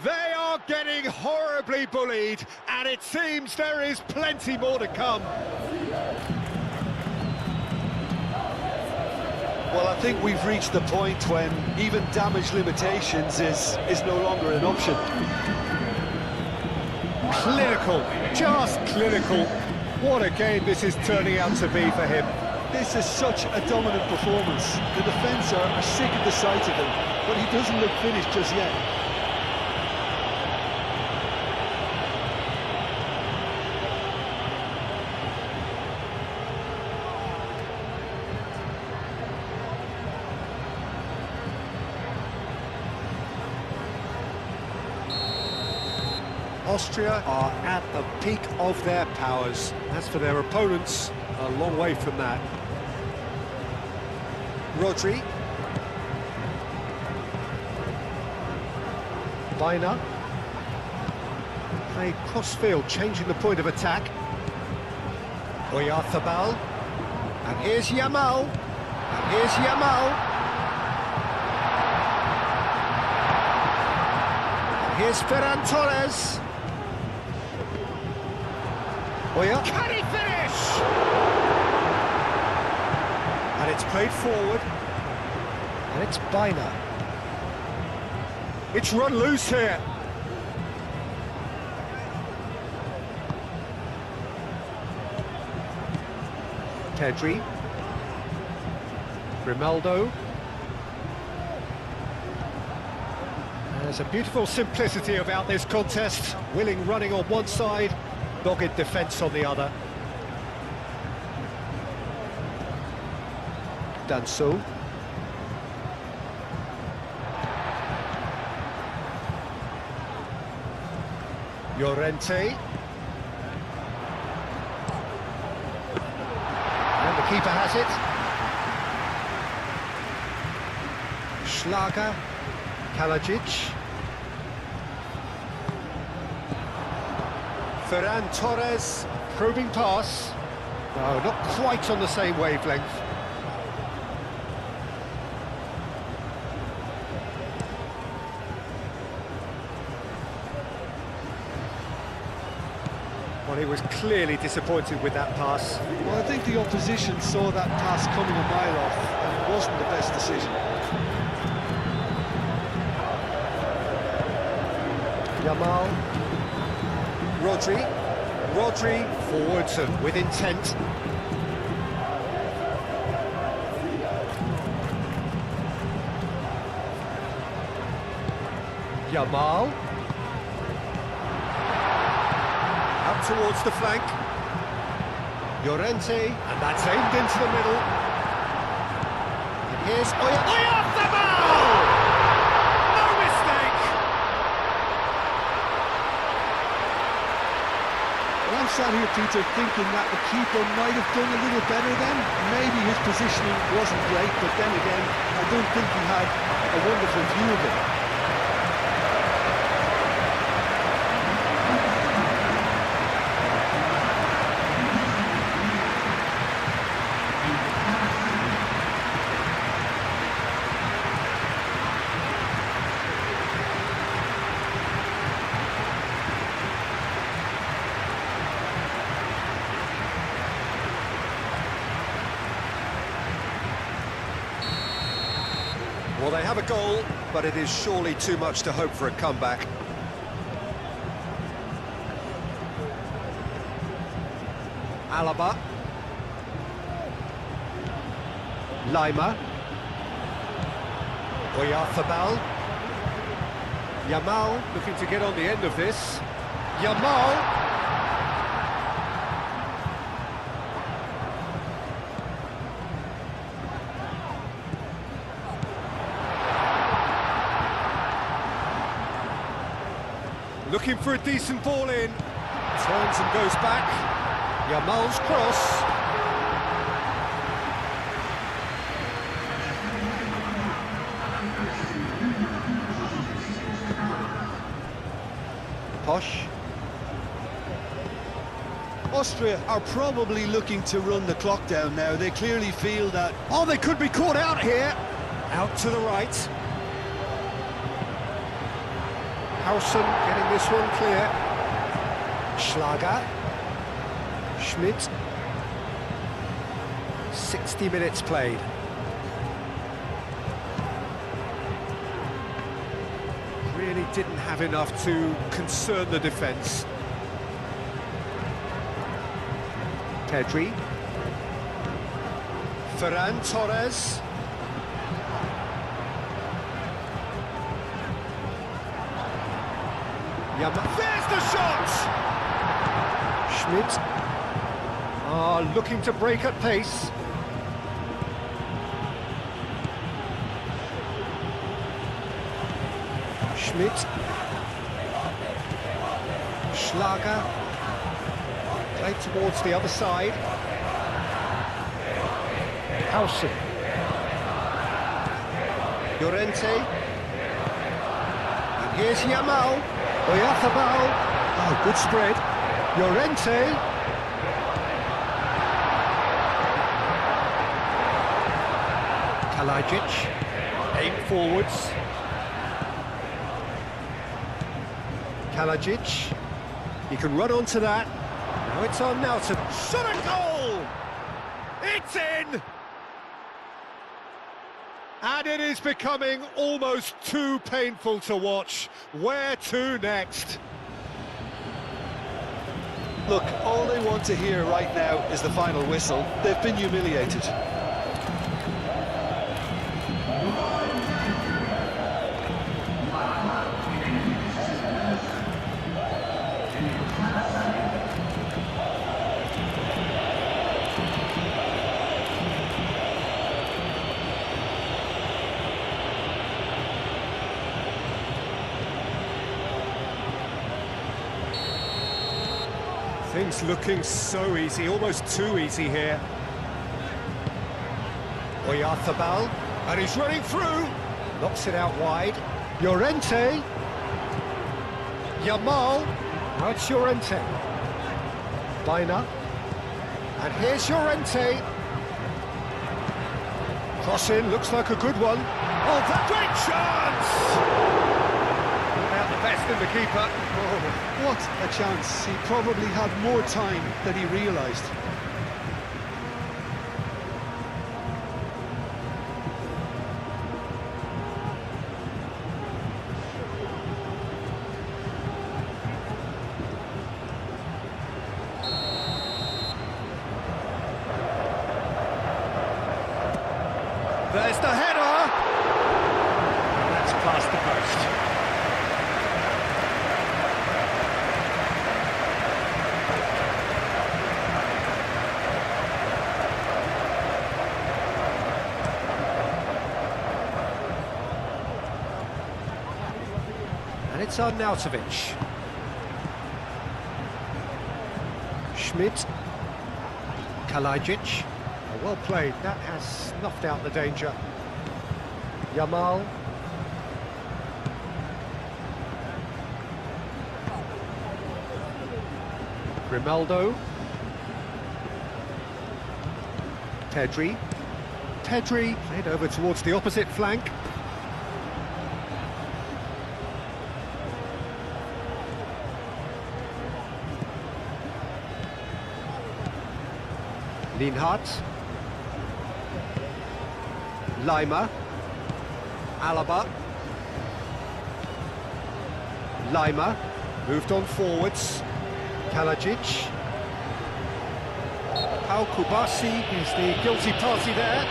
They are getting horribly bullied, and it seems there is plenty more to come. Well, I think we've reached the point when even damage limitations is no longer an option. Clinical, just clinical. What a game this is turning out to be for him. This is such a dominant performance. The defence are sick of the sight of him, but he doesn't look finished just yet. Austria are at the peak of their powers. As for their opponents, a long way from that. Rodri. Biner. Played cross-field, changing the point of attack. Oyarzabal. And here's Yamal. And here's Ferran Torres. Oya. Can he finish? And it's played forward. And it's Biner. It's run loose here. Pedri. Grimaldo. There's a beautiful simplicity about this contest. Willing running on one side, dogged defence on the other. Danso. Llorente. And the keeper has it. Schlager. Kalajic. Ferran Torres, probing pass. No, not quite on the same wavelength. Well, he was clearly disappointed with that pass. Well, I think the opposition saw that pass coming a mile off, and it wasn't the best decision. Yamal. Rodri forwards and with intent. Yamal. Up towards the flank. Llorente, and that's aimed into the middle. And here's Oyarzabal! No mistake! Well, I'm sat here, Peter, thinking that the keeper might have done a little better then. Maybe his positioning wasn't great, but then again, I don't think he had a wonderful view of it. Well, they have a goal, but it is surely too much to hope for a comeback. Alaba. Lima. Oyarzabal. Yamal looking to get on the end of this. Yamal. Looking for a decent ball in. Turns and goes back. Yamal's cross. Posh. Austria are probably looking to run the clock down now. They clearly feel that... Oh, they could be caught out here. Out to the right. Hausen getting this one clear. Schlager. Schmidt. 60 minutes played. Really didn't have enough to concern the defence. Pedri. Ferran Torres. There's the shot! Schmidt. Looking to break at pace. Schmidt. Schlager. Played towards the other side. Hausen. Llorente. And here's Yamal. Oyarzabal. Oh, good spread. Llorente. Kalajic. Aim forwards. Kalajic. He can run onto that. Now it's on now to... Shot a goal! It's in! And it is becoming almost too painful to watch. Where to next? Look, all they want to hear right now is the final whistle. They've been humiliated. Things looking so easy, almost too easy here. Oyarzabal, and he's running through. Knocks it out wide. Llorente. Yamal. Now it's Llorente. Bina. And here's Llorente. Cross in, looks like a good one. Oh, that great chance! Out the best in the keeper. Oh, what a chance. He probably had more time than he realised. There's the header! That's past the post. And it's Arnautovic. Schmidt. Kalajic. Well played, that has snuffed out the danger. Yamal. Grimaldo. Pedri. Pedri played over towards the opposite flank. Linhart. Lima. Alaba. Lima. Moved on forwards. Kalajic. Pau Kubasi is the guilty party there.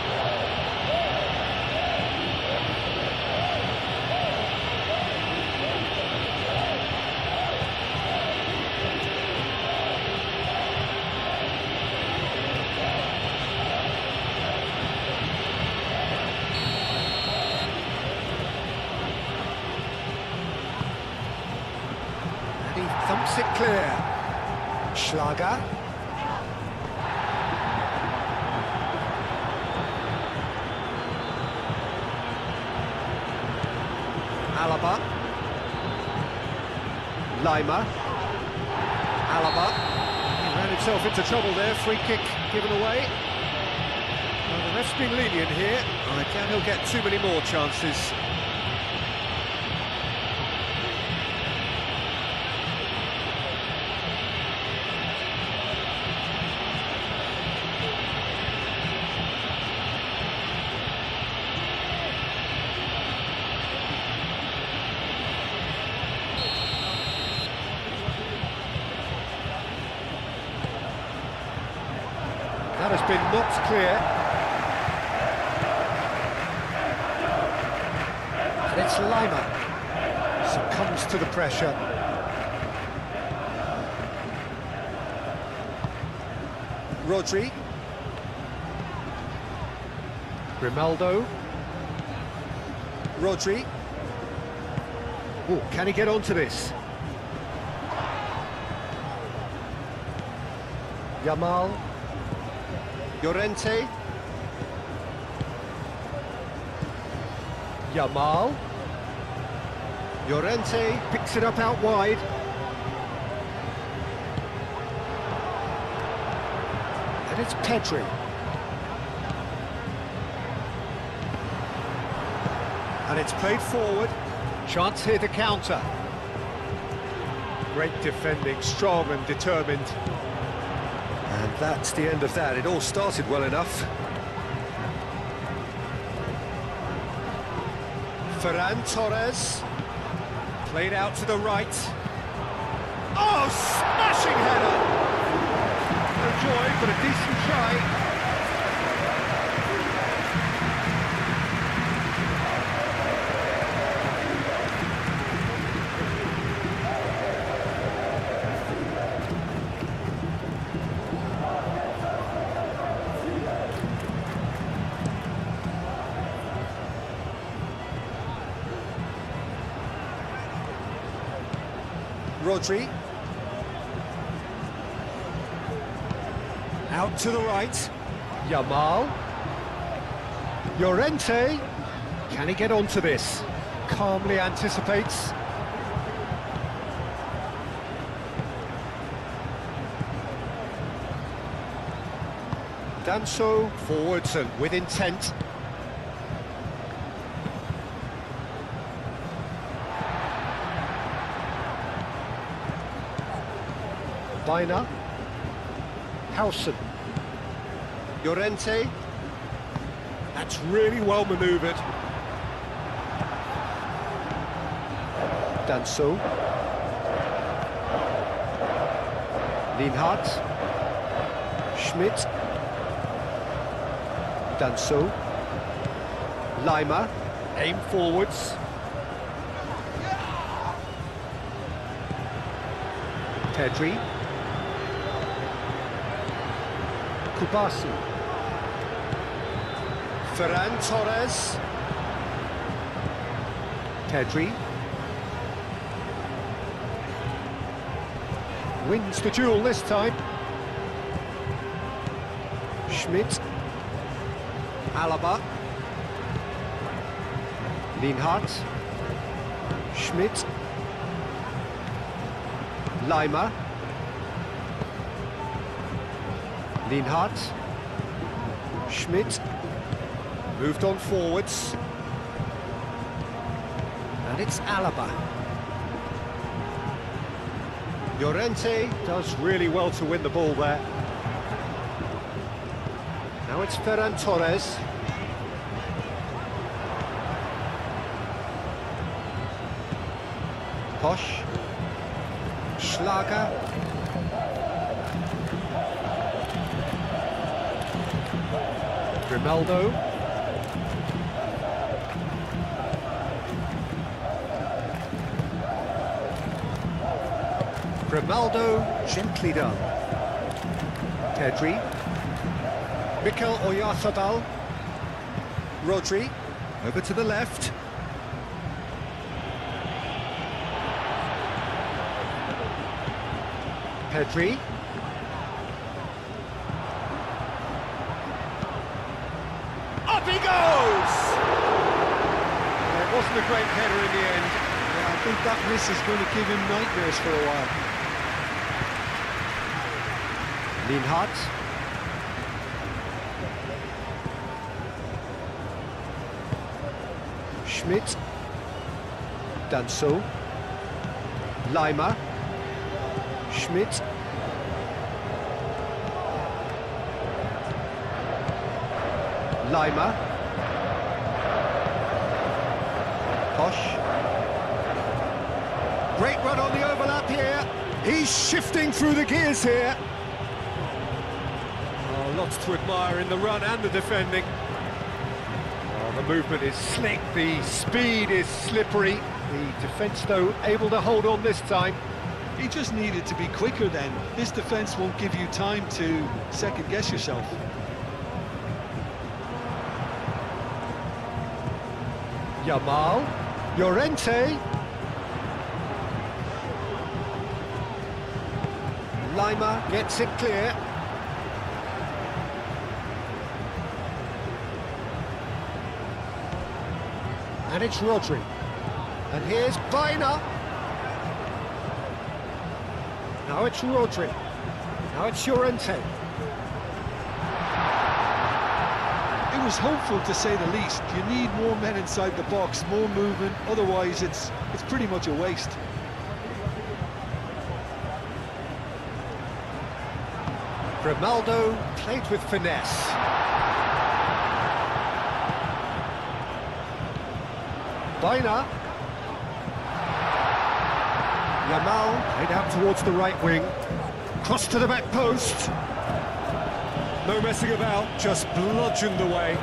And he thumps it clear. Schlager. Alaba. Lima. Alaba. He ran himself into trouble there, free kick given away. Well, the ref's been lenient here. I doubt he'll get too many more chances. That has been knocked clear. And it's Lima. Succumbs to the pressure. Rodri. Grimaldo. Rodri. Oh, can he get onto this? Yamal. Llorente. Yamal. Llorente picks it up out wide. And it's Pedri. And it's played forward. Chance here to counter. Great defending, strong and determined. And that's the end of that. It all started well enough. Ferran Torres. Played out to the right. Oh, smashing header! No joy, but a decent try. Rodri. Out to the right. Yamal. Llorente. Can he get onto this? Calmly anticipates. Danso forwards and with intent. Bina. Howson. Llorente. That's really well manoeuvred. Danso. Linhart. Schmidt. Danso. Lima. Aim forwards. Pedri. Kubasi. Ferran Torres. Pedri. Wins the duel this time. Schmidt. Alaba. Lienhardt. Schmidt. Leimer. Lienhardt. Schmidt. Moved on forwards. And it's Alaba. Llorente does really well to win the ball there. Now it's Ferran Torres. Posch. Schlager. Grimaldo. Grimaldo, gently done. Pedri. Mikel Oyarzabal. Rodri, over to the left. Pedri. Up he goes! It wasn't a great header in the end. Yeah, I think that miss is going to give him nightmares for a while. Lienhardt. Schmidt. Danso. Leimer. Schmidt. Leimer. Posch. Great run on the overlap here. He's shifting through the gears here. Oh, lots to admire in the run and the defending. Oh, the movement is slick, the speed is slippery. The defence, though, able to hold on this time. He just needed to be quicker then. This defence won't give you time to second-guess yourself. Yamal. Llorente. Leimer gets it clear. And it's Rodri. And here's Baina. Now it's Rodri. Now it's Llorente. It was hopeful, to say the least. You need more men inside the box, more movement, otherwise it's pretty much a waste. Grimaldo played with finesse. Baina. Yamal played out towards the right wing. Cross to the back post. No messing about, just bludgeoned away.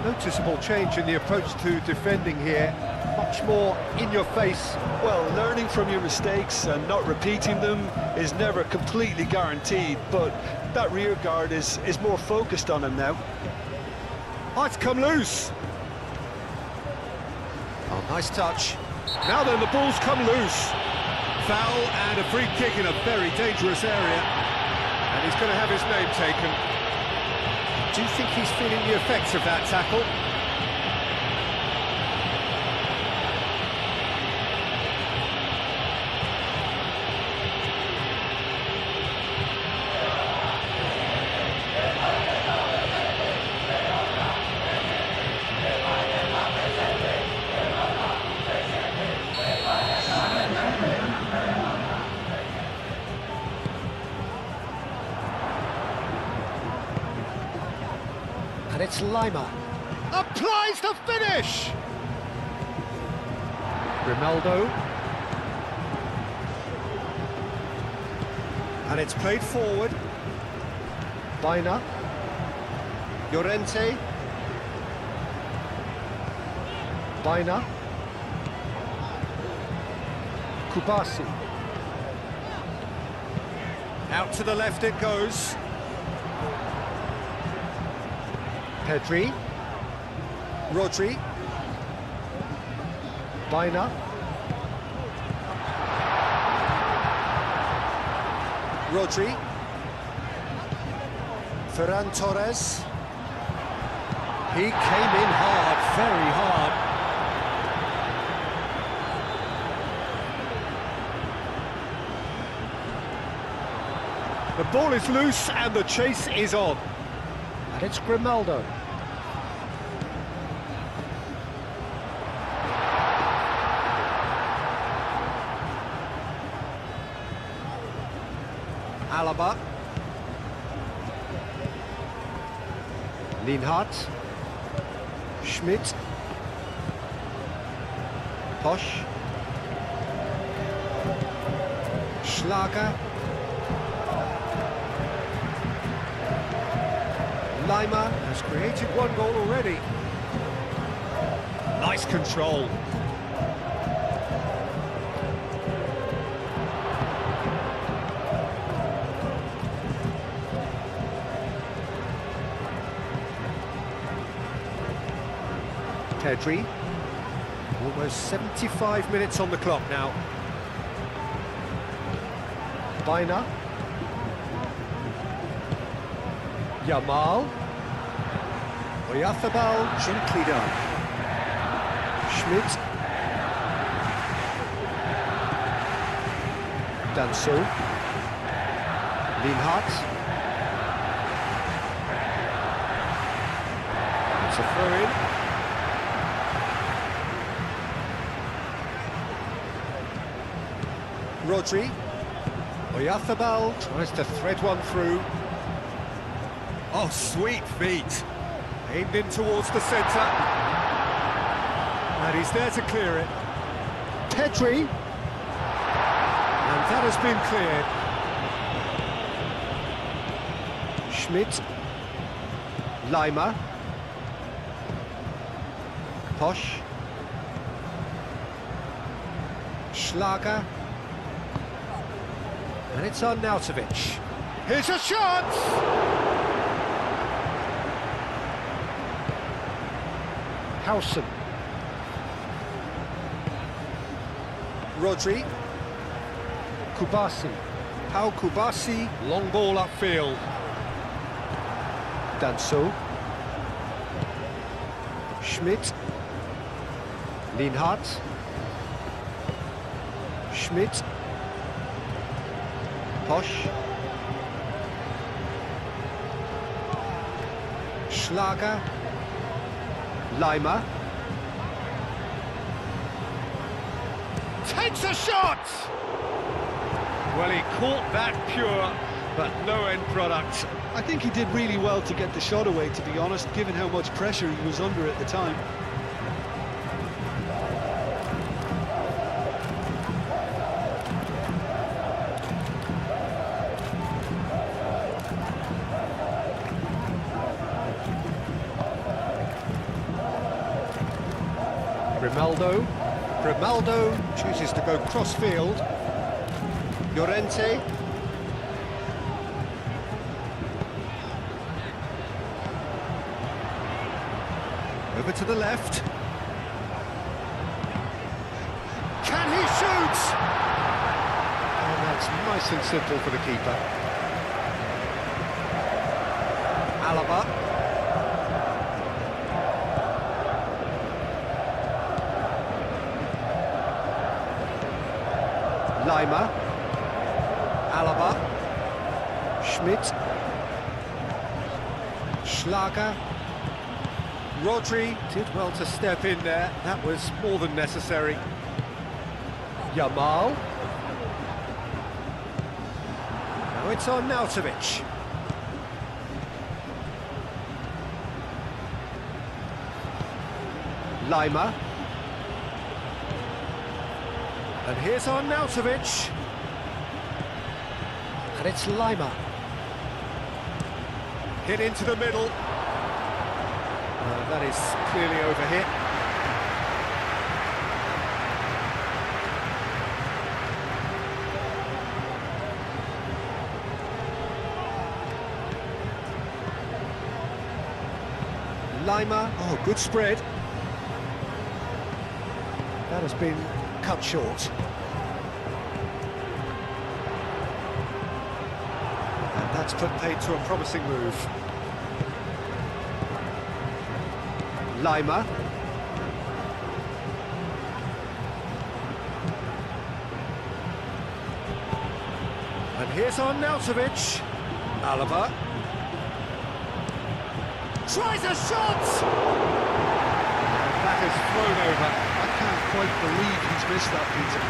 Noticeable change in the approach to defending here. Much more in your face. Well, learning from your mistakes and not repeating them is never completely guaranteed, but that rear guard is more focused on him now. Oh, it's come loose. Oh, nice touch. Now then, the ball's come loose. Foul and a free kick in a very dangerous area. And he's going to have his name taken. Do you think he's feeling the effects of that tackle? And it's Leimer. Applies the finish! Grimaldo. And it's played forward. Baina. Llorente. Baina. Kubasi. Out to the left it goes. Pedri. Rodri. Baina. Rodri. Ferran Torres. He came in hard, very hard. The ball is loose and the chase is on. And it's Grimaldo. Alaba. Lienhart. Schmidt. Posch. Schlager. Lima has created one goal already. Nice control. Pedri. Almost 75 minutes on the clock now. Bina. Yamal. Oyarzabal, gently done. Schmidt. Danso. Lienhart. It's a throw-in. Rodri. Oyarzabal tries to thread one through. Oh, sweet feet. Aimed in towards the centre. And he's there to clear it. Pedri. And that has been cleared. Schmidt. Lima. Posch. Schlager. And it's on Nautovic. Here's a shot! Howson. Rodri. Kubasi. Pau Kubasi, long ball upfield. Danso. Schmidt. Lienhart. Schmidt. Posch. Schlager. Lima. Takes a shot! Well, he caught that pure, but no end product. I think he did really well to get the shot away, to be honest, given how much pressure he was under at the time. Grimaldo chooses to go cross-field. Llorente. Over to the left. Can he shoot? Oh, that's nice and simple for the keeper. Alaba. Lima. Alaba. Schmidt. Schlager. Rodri did well to step in there. That was more than necessary. Yamal. Now it's on Nautovic. Lima. And here's on Nautovic. And it's Lima. Hit into the middle. That is clearly overhit. Lima. Oh, good spread. That has been cut short. And That's put paid to a promising move. Lima. And here's Arnautovic. Alaba. Tries a shot! That is thrown over. I can't quite believe he's missed that, Peter.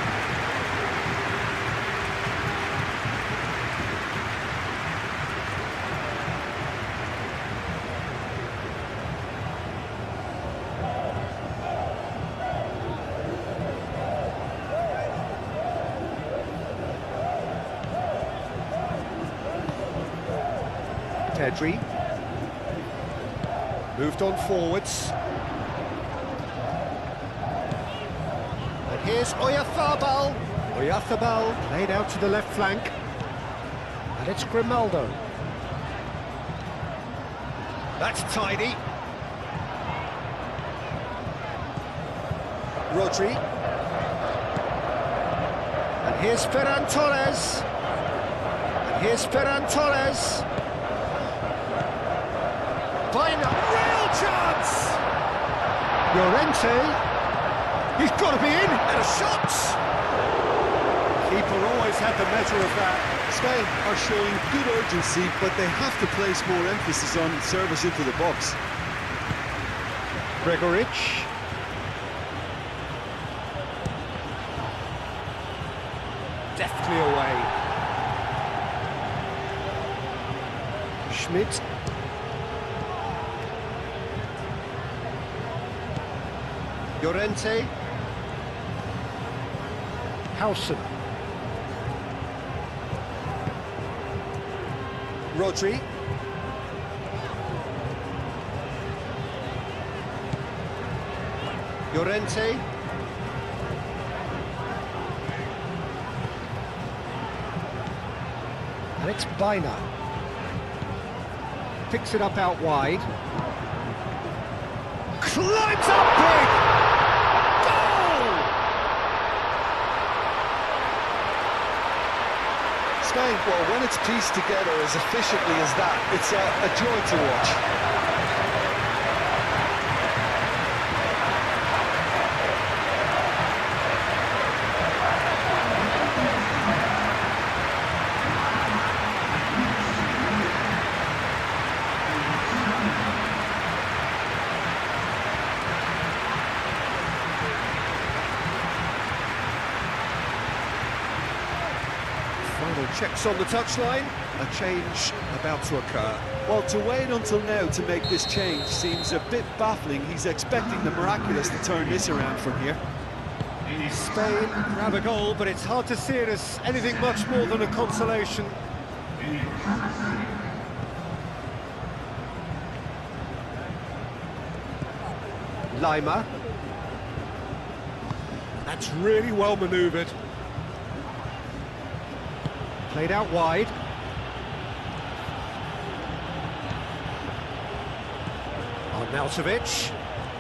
Pedri. Moved on forwards. And here's Oyarzabal. Oyarzabal played out to the left flank. And it's Grimaldo. That's tidy. Rodri. And here's Ferran Torres. And here's Ferran Torres. Bina, real chance! Llorente, he's got to be in, and a shot! Keeper always had the measure of that. Spain are showing good urgency, but they have to place more emphasis on service into the box. Gregoric. Deftly away. Schmidt. Llorente. Howson. Rodri. Llorente. And it's Bina. Picks it up out wide. Climbs up big! Spain, well, when it's pieced together as efficiently as that, it's a joy to watch. Final checks on the touchline, a change about to occur. Well, to wait until now to make this change seems a bit baffling. He's expecting the miraculous to turn this around from here. Spain grab a goal, but it's hard to see it as anything much more than a consolation. Lima. That's really well manoeuvred. Played out wide. Arnautovic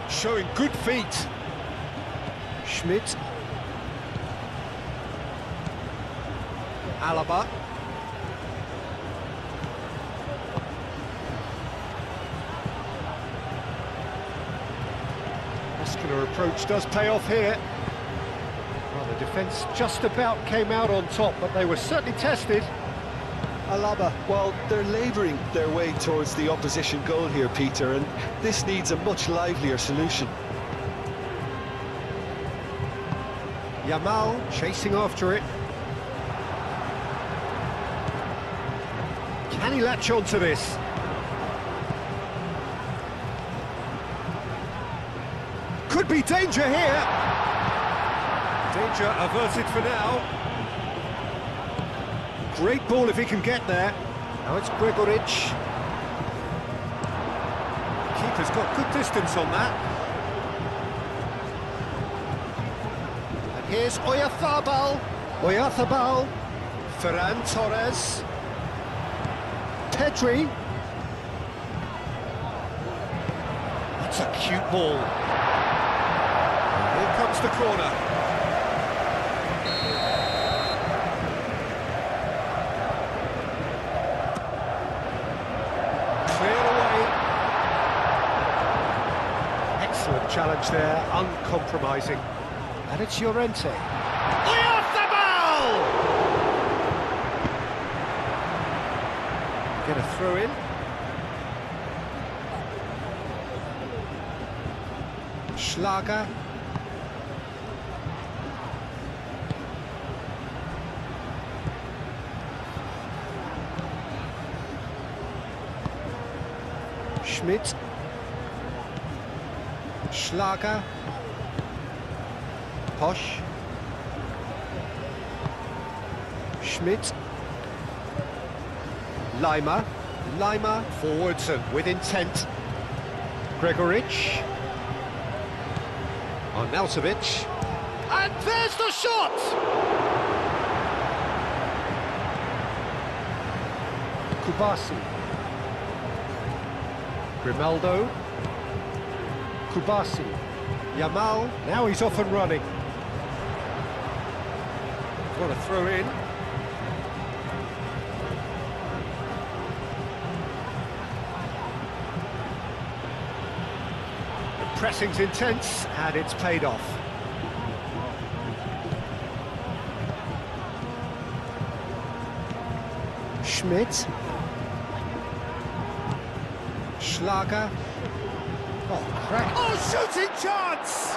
showing good feet. Schmidt. Alaba. Muscular approach does pay off here. Well, the defence just about came out on top, but they were certainly tested. Alaba, well, they're labouring their way towards the opposition goal here, Peter, and this needs a much livelier solution. Yamal chasing after it. Can he latch on to this? Could be danger here. Danger averted for now. Great ball if he can get there. Now it's Gregoric. Keeper's got good distance on that. And here's Oyarzabal. Oyarzabal. Ferran Torres. Pedri. That's a cute ball. Here comes the corner. Excellent challenge there, uncompromising. And it's Llorente. Oyarzabal! Get a throw in. Schlager. Schmidt. Schlager. Posch. Schmidt. Leimer. Leimer forwards and with intent. Gregoritsch. Arnautovic. And there's the shot! Kubasi. Grimaldo. Kubasi. Yamal. Now he's off and running. What a throw in. The pressing's intense and it's paid off. Schmidt. Schlager. Oh, crack. Oh, shooting chance!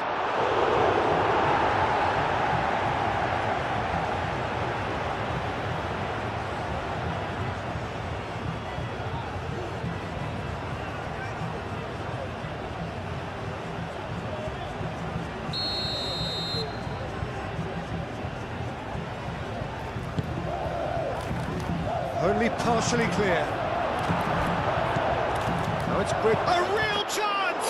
Only partially clear. Now it's great. A real chance!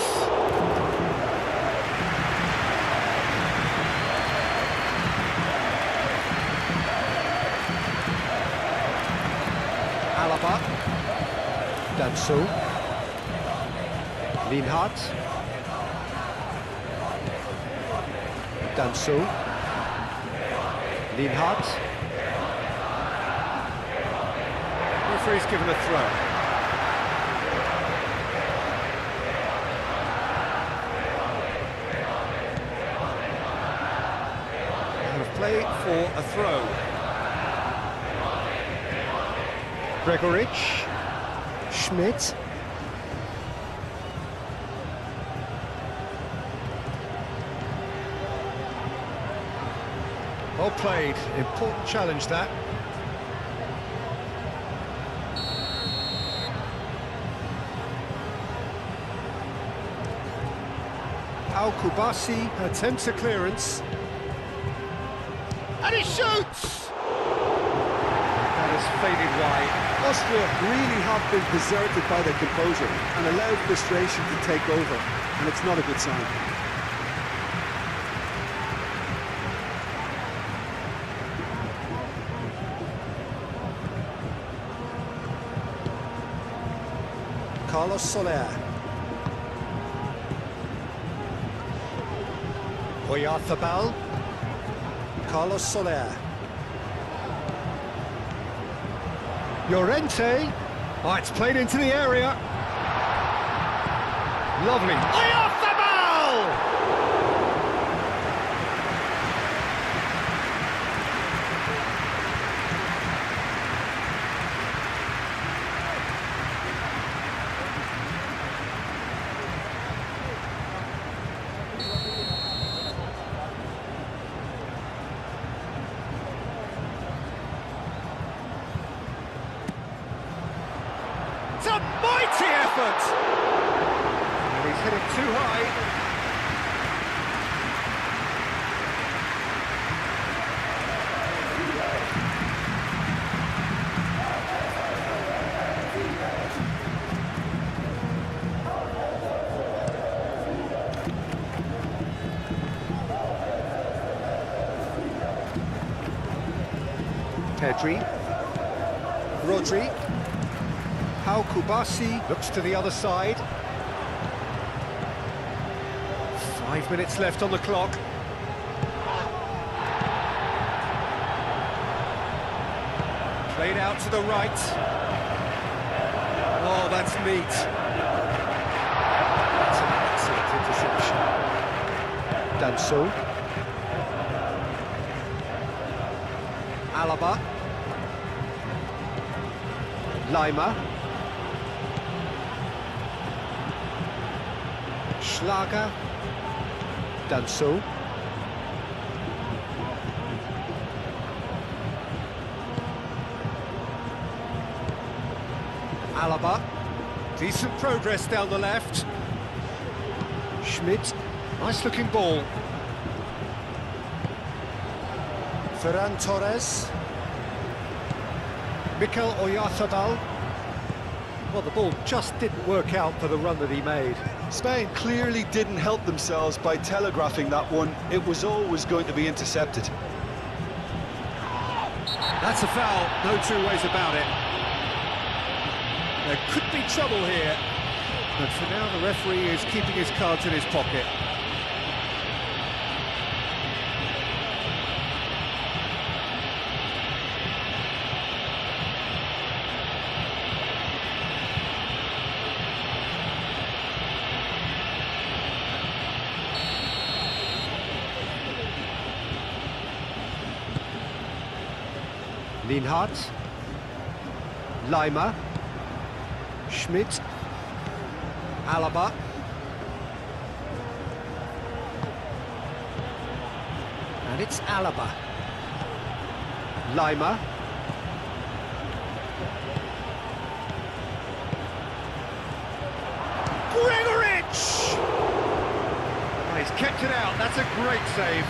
Alaba. Danso. Lienhardt. Danso. Lienhardt. Referee's given a throw. Out of play for a throw. Gregoritsch. Schmidt. Well played. Important challenge that. Kubasi attempts a clearance. And he shoots! That has faded wide. Austria really have been deserted by their composure and allowed frustration to take over, and it's not a good sign. Carlos Soler. Oyarzabal. Carlos Soler. Llorente. Oh, it's played into the area. Lovely. Oyarzabal! It's a mighty effort! And he's hit it too high. Pedri. Rodri. Pau Kubasi looks to the other side. 5 minutes left on the clock. Played out to the right. Oh, that's neat. That's an excellent interception. Danso. Alaba. Lima. Schlager. Danso. Alaba. Decent progress down the left. Schmidt. Nice looking ball. Ferran Torres. Mikel Oyarzabal. Well, the ball just didn't work out for the run that he made. Spain clearly didn't help themselves by telegraphing that one. It was always going to be intercepted. That's a foul, no two ways about it. There could be trouble here, but for now the referee is keeping his cards in his pocket. Lienhardt. Lima. Schmidt. Alaba. And it's Alaba. Lima. Gregorich! Oh, he's kept it out, that's a great save.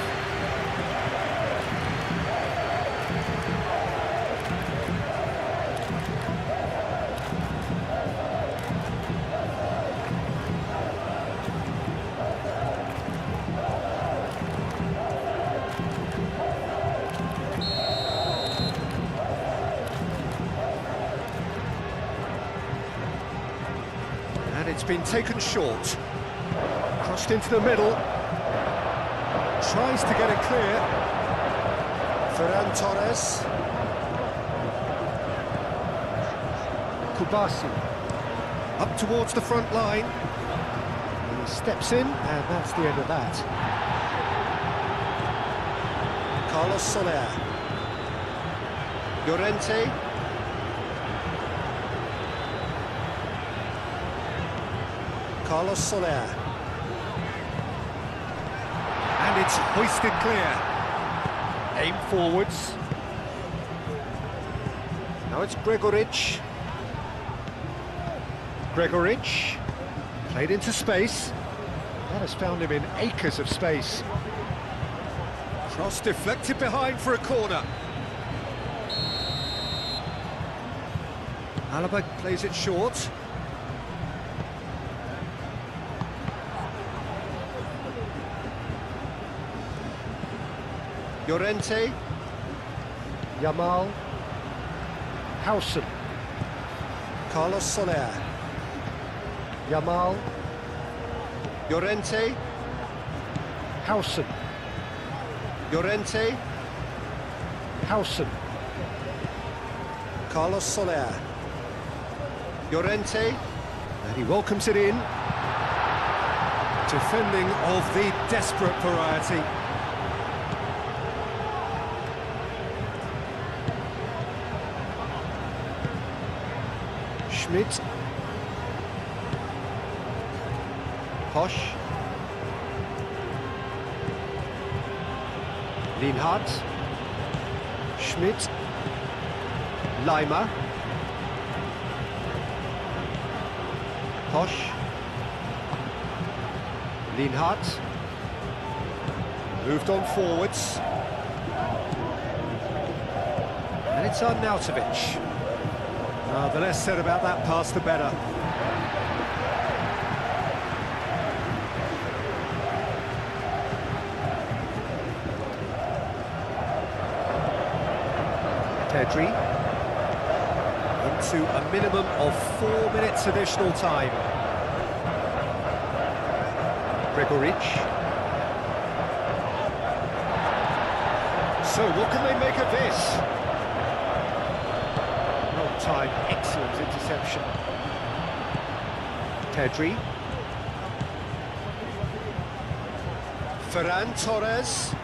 And it's been taken short. Crossed into the middle. Tries to get it clear. Ferran Torres. Kubasi. Up towards the front line. He steps in, and that's the end of that. Carlos Soler. Llorente. Carlos Soler. And it's hoisted clear. Aim forwards. Now it's Gregorich. Gregorich. Played into space. That has found him in acres of space. Cross deflected behind for a corner. Alaba plays it short. Llorente. Yamal. Hausen. Carlos Soler. Yamal. Llorente. Hausen. Llorente. Hausen. Carlos Soler. Llorente. And he welcomes it in. Defending of the desperate variety. Schmidt. Posch. Lienhardt. Schmidt. Lima. Posch. Lienhardt. Moved on forwards. And it's Arnautovic. The less said about that pass, the better. Pedri. Into a minimum of 4 minutes additional time. Gregorich. So what can they make of this? Time, excellent interception. Pedri. Ferran Torres.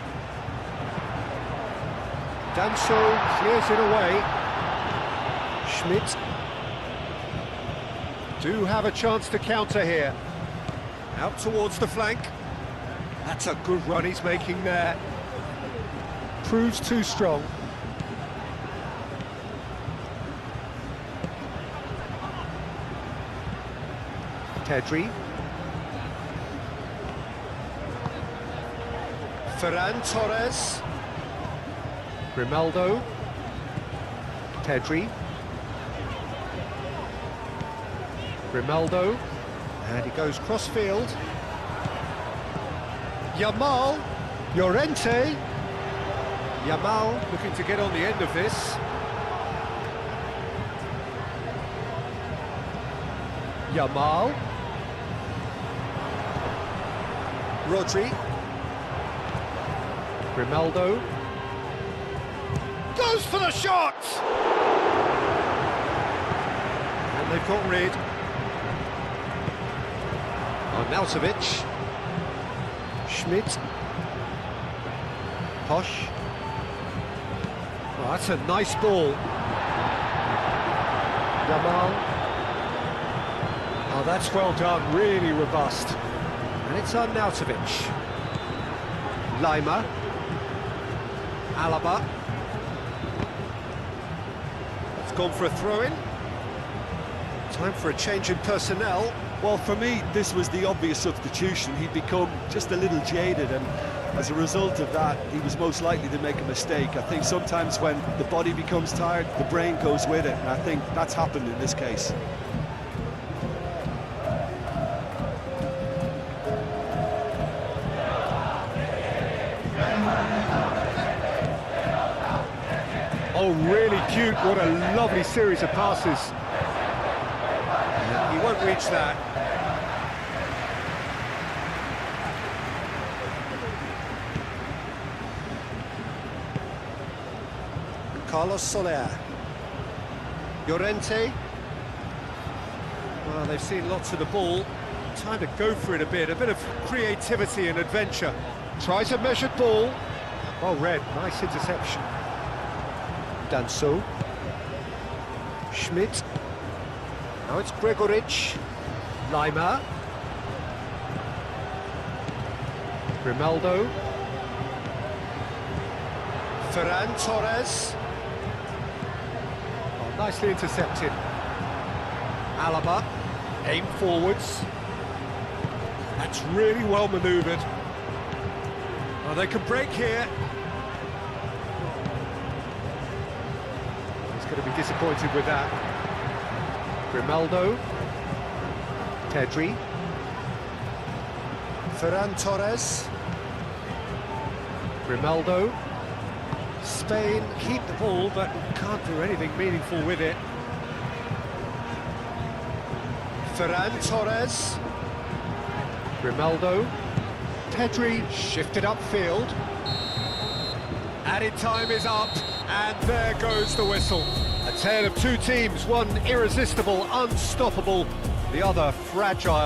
Danso clears it away. Schmidt do have a chance to counter here. Out towards the flank. That's a good run he's making there. Proves too strong. Pedri. Ferran Torres. Grimaldo. Pedri. Grimaldo. And he goes cross-field. Yamal. Llorente. Yamal looking to get on the end of this. Yamal. Rodri. Grimaldo. Goes for the shot! And they've got rid. Arnautovic. Schmidt. Posh. Oh, that's a nice ball. Yamal. Oh, that's well done, really robust. And it's Arnautovic. Lima. Alaba. It's gone for a throw-in. Time for a change in personnel. Well, for me, this was the obvious substitution. He'd become just a little jaded, and as a result of that, he was most likely to make a mistake. I think sometimes when the body becomes tired, the brain goes with it, and I think that's happened in this case. Oh, really cute. What a lovely series of passes. He won't reach that. Carlos Soler. Llorente. Well, they've seen lots of the ball. Time to go for it a bit of creativity and adventure. Tries a measured ball. Well read, nice interception. Danso. Schmidt. Now it's Gregoric. Lima. Grimaldo. Ferran Torres. Oh, nicely intercepted. Alaba. Aim forwards. That's really well manoeuvred. Oh, they can break here. He's going to be disappointed with that. Grimaldo. Pedri. Ferran Torres. Grimaldo. Spain keep the ball, but can't do anything meaningful with it. Ferran Torres. Grimaldo. Pedri shifted upfield. Added time is up, and there goes the whistle. A tale of two teams, one irresistible, unstoppable, the other fragile.